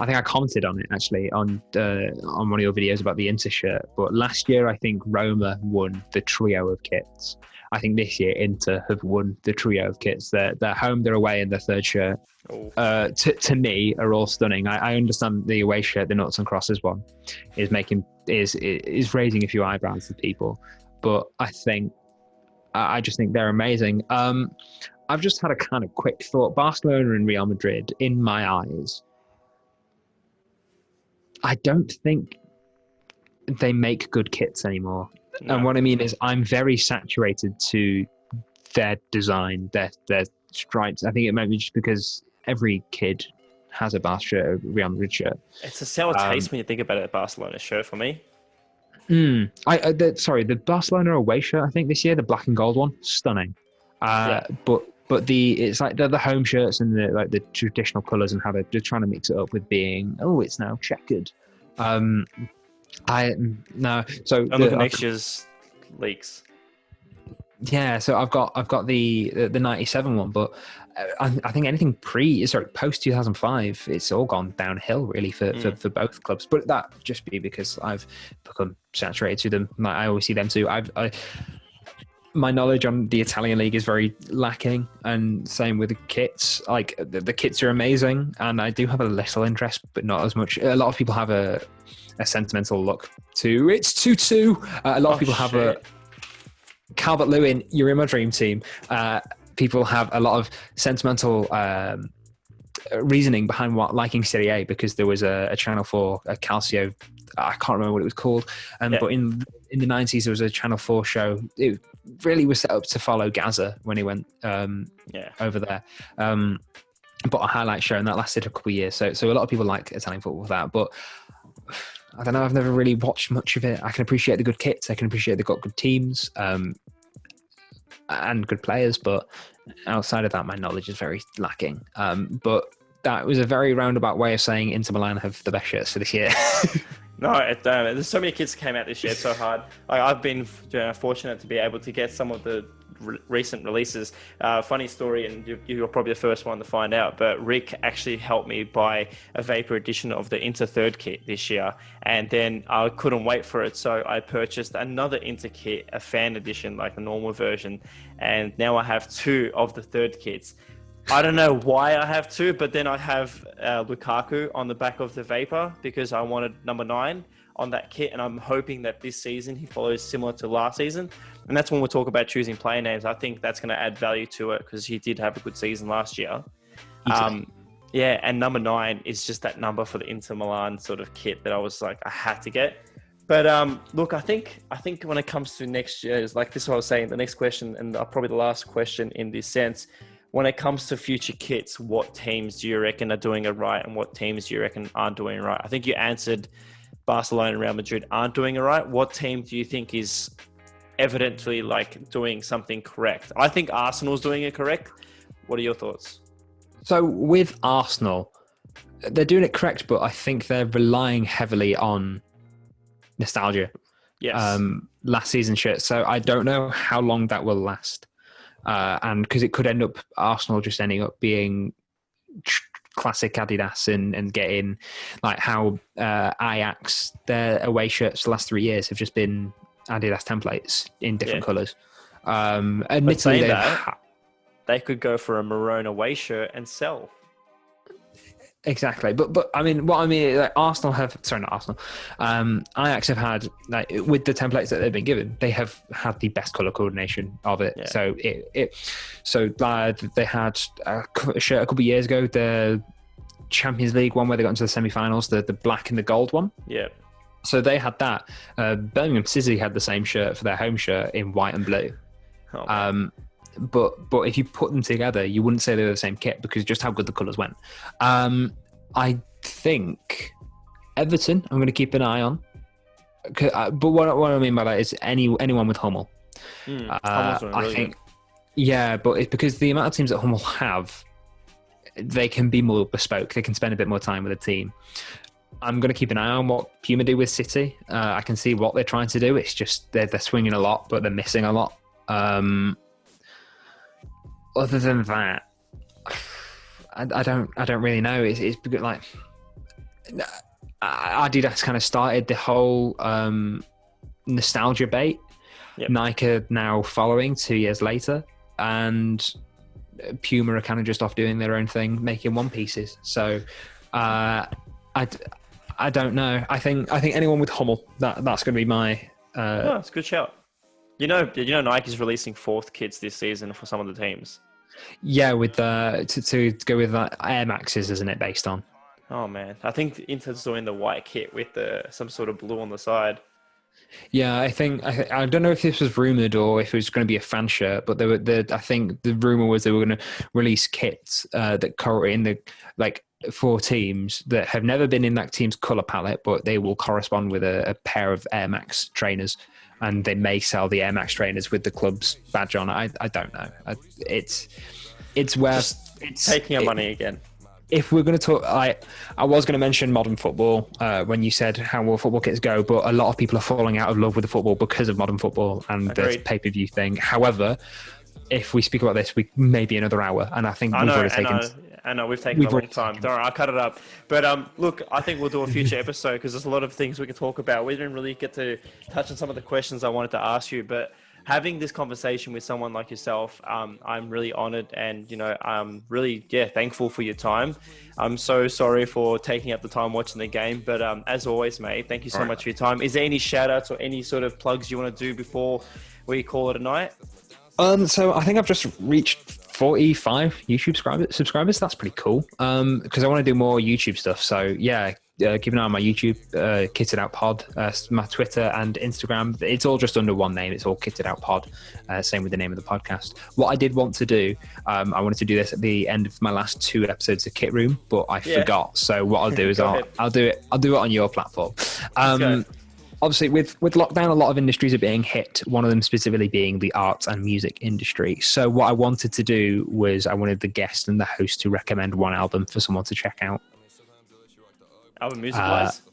think I commented on it actually on one of your videos about the Inter shirt. But last year, I think Roma won the trio of kits. I think this year Inter have won the trio of kits. They're home, they're away, and their third shirt. To me, are all stunning. I understand the away shirt, the Nuts and Crosses one, is raising a few eyebrows to people, but I just think they're amazing. I've just had a kind of quick thought. Barcelona and Real Madrid, in my eyes, I don't think they make good kits anymore. No. And what I mean is I'm very saturated to their design, their stripes. I think it might be just because every kid has a Barca shirt, a Real Madrid shirt. It's a sour taste when you think about it, a Barcelona shirt for me. The Barcelona away shirt, I think this year, the black and gold one, stunning. But it's like they're the home shirts and the traditional colours and how they're trying to mix it up with being, it's now checkered. Next year's leaks. Yeah, so I've got the 97 one, but I think anything post 2005, it's all gone downhill really for both clubs. But that just be because I've become saturated to them. I always see them too. My knowledge on the Italian league is very lacking, and same with the kits. Like the kits are amazing, and I do have a little interest, but not as much. A lot of people have a sentimental look to it's 2-2. A lot of people have a Calvert-Lewin. You're in my dream team. People have a lot of sentimental reasoning behind liking Serie A, because there was a Channel 4, a Calcio. I can't remember what it was called. But in the 90s, there was a Channel 4 show. It really was set up to follow Gaza when he went over there. But a highlight show, and that lasted a couple of years. So a lot of people like Italian football with that. But I don't know. I've never really watched much of it. I can appreciate the good kits. I can appreciate they've got good teams and good players. But outside of that, my knowledge is very lacking. But that was a very roundabout way of saying Inter Milan have the best shirts for this year. No, there's so many kids that came out this year. It's so hard. I've been fortunate to be able to get some of the recent releases. Funny story, and you're probably the first one to find out, but Rick actually helped me buy a Vapor edition of the Inter third kit this year, and then I couldn't wait for it, so I purchased another Inter kit, a fan edition, like a normal version, and now I have two of the third kits. I don't know why I have two, but then I have Lukaku on the back of the Vapor because I wanted number 9 on that kit, and I'm hoping that this season he follows similar to last season. And that's when we'll talk about choosing player names. I think that's going to add value to it because he did have a good season last year. And number 9 is just that number for the Inter Milan sort of kit that I was like, I had to get. But look, I think when it comes to next year, is like this is what I was saying, the next question, and probably the last question in this sense, when it comes to future kits, what teams do you reckon are doing it right and what teams do you reckon aren't doing it right? I think you answered Barcelona and Real Madrid aren't doing it right. What team do you think is evidently like doing something correct? I think Arsenal's doing it correct. What are your thoughts? So with Arsenal, they're doing it correct, but I think they're relying heavily on nostalgia. Yes. Last season shit. So I don't know how long that will last. And because it could end up Arsenal just ending up being classic Adidas and getting like how Ajax, their away shirts the last 3 years have just been Adidas templates in different colours. Admittedly, they could go for a maroon away shirt and sell. Exactly, but I mean, what I mean is like Arsenal have, sorry, not Arsenal, Ajax have had, like, with the templates that they've been given, they have had the best colour coordination of it. Yeah. So they had a shirt a couple of years ago, the Champions League one where they got into the semi-finals, the black and the gold one. Yeah. So they had that. Birmingham City had the same shirt for their home shirt in white and blue. Oh, But if you put them together, you wouldn't say they were the same kit because just how good the colours went. I think Everton, I'm going to keep an eye on. But what I mean by that is anyone with Hummel. I think, but it's because the amount of teams that Hummel have, they can be more bespoke. They can spend a bit more time with a team. I'm going to keep an eye on what Puma do with City. I can see what they're trying to do. It's just they're swinging a lot, but they're missing a lot. Other than that, I don't really know. It's like Adidas kind of started the whole nostalgia bait. Yep. Nike are now following 2 years later, and Puma are kind of just off doing their own thing, making one pieces. So I don't know. I think anyone with Hummel, that's going to be my. That's a good shout. You know, Nike's releasing fourth kits this season for some of the teams. Yeah, with to go with that Air Maxes, isn't it, based on? Oh man, I think Inter's doing the white kit with some sort of blue on the side. Yeah, I don't know if this was rumored or if it was going to be a fan shirt, but I think the rumor was they were going to release kits that in the like 4 teams that have never been in that team's color palette, but they will correspond with a pair of Air Max trainers. And they may sell the Air Max trainers with the club's badge on. I don't know. It's where just it's taking our money again. If we're going to talk, I was going to mention modern football when you said how will football kits go, but a lot of people are falling out of love with the football because of modern football and the pay-per-view thing. However, if we speak about this, we may be another hour, and I think we've already taken. I know we've taken a long time. Don't worry, I'll cut it up. But look, I think we'll do a future episode because there's a lot of things we can talk about. We didn't really get to touch on some of the questions I wanted to ask you, but having this conversation with someone like yourself, I'm really honored and, I'm really, thankful for your time. I'm so sorry for taking up the time watching the game, but as always, mate, thank you so much for your time. Is there any shout outs or any sort of plugs you want to do before we call it a night? So I think I've just reached 45 YouTube subscribers. That's pretty cool. Because I want to do more YouTube stuff. So yeah, keep an eye on my YouTube, Kitted Out Pod, my Twitter and Instagram. It's all just under one name. It's all Kitted Out Pod. Same with the name of the podcast. What I did want to do, I wanted to do this at the end of my last 2 episodes of Kit Room, but I forgot. So what I'll do is I'll do it on your platform. Obviously, with lockdown, a lot of industries are being hit, one of them specifically being the arts and music industry. So what I wanted to do was I wanted the guest and the host to recommend one album for someone to check out. Album music-wise?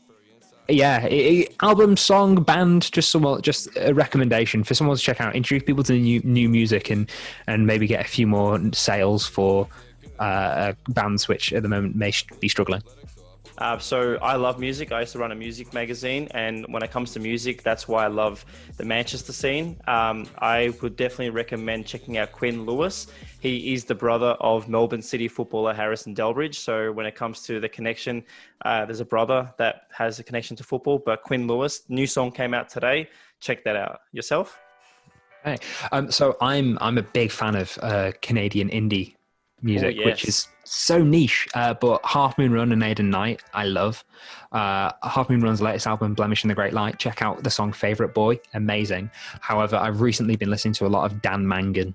Album, song, band, just a recommendation for someone to check out. Introduce people to new music and maybe get a few more sales for bands which at the moment may be struggling. So I love music. I used to run a music magazine, and when it comes to music, that's why I love the Manchester scene. I would definitely recommend checking out Quinn Lewis. He is the brother of Melbourne City footballer Harrison Delbridge. So when it comes to the connection, there's a brother that has a connection to football, but Quinn Lewis, new song came out today. Check that out. Yourself? Hey, so I'm a big fan of Canadian indie music, which is so niche, but Half Moon Run and Aiden Knight I love. Half Moon Run's latest album, Blemish in the Great Light, check out the song Favorite Boy, amazing. However, I've recently been listening to a lot of Dan Mangan,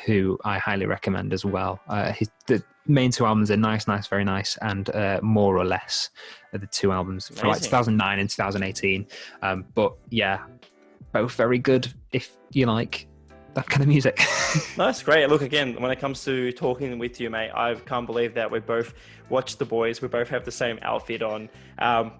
who I highly recommend as well. The main 2 albums are Nice, Very Nice and More or Less are the 2 albums from like 2009 and 2018. But yeah, both very good if you like that kind of music. No, that's great. Look, again, when it comes to talking with you, mate, I can't believe that we both watch The Boys. We both have the same outfit on.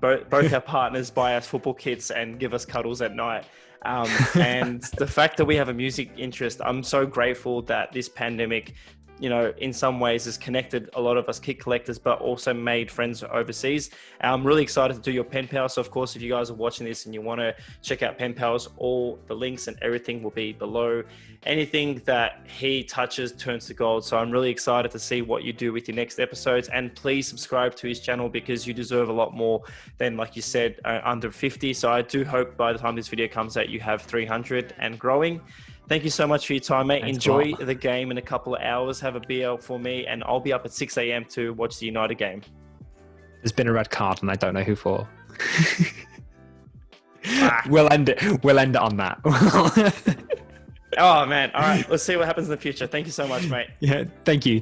Both our partners buy us football kits and give us cuddles at night. And the fact that we have a music interest, I'm so grateful that this pandemic, you know, in some ways has connected a lot of us kit collectors, but also made friends overseas. I'm really excited to do your pen pal. So of course, if you guys are watching this and you want to check out pen pals, all the links and everything will be below. Anything that he touches turns to gold. So I'm really excited to see what you do with your next episodes, and please subscribe to his channel because you deserve a lot more than, like you said, under 50. So I do hope by the time this video comes out, you have 300 and growing. Thank you so much for your time, mate. Thanks. Enjoy the game in a couple of hours. Have a beer for me, and I'll be up at 6 a.m. to watch the United game. There's been a red card, and I don't know who for. We'll end it on that. Oh, man. All right. Let's see what happens in the future. Thank you so much, mate. Yeah. Thank you.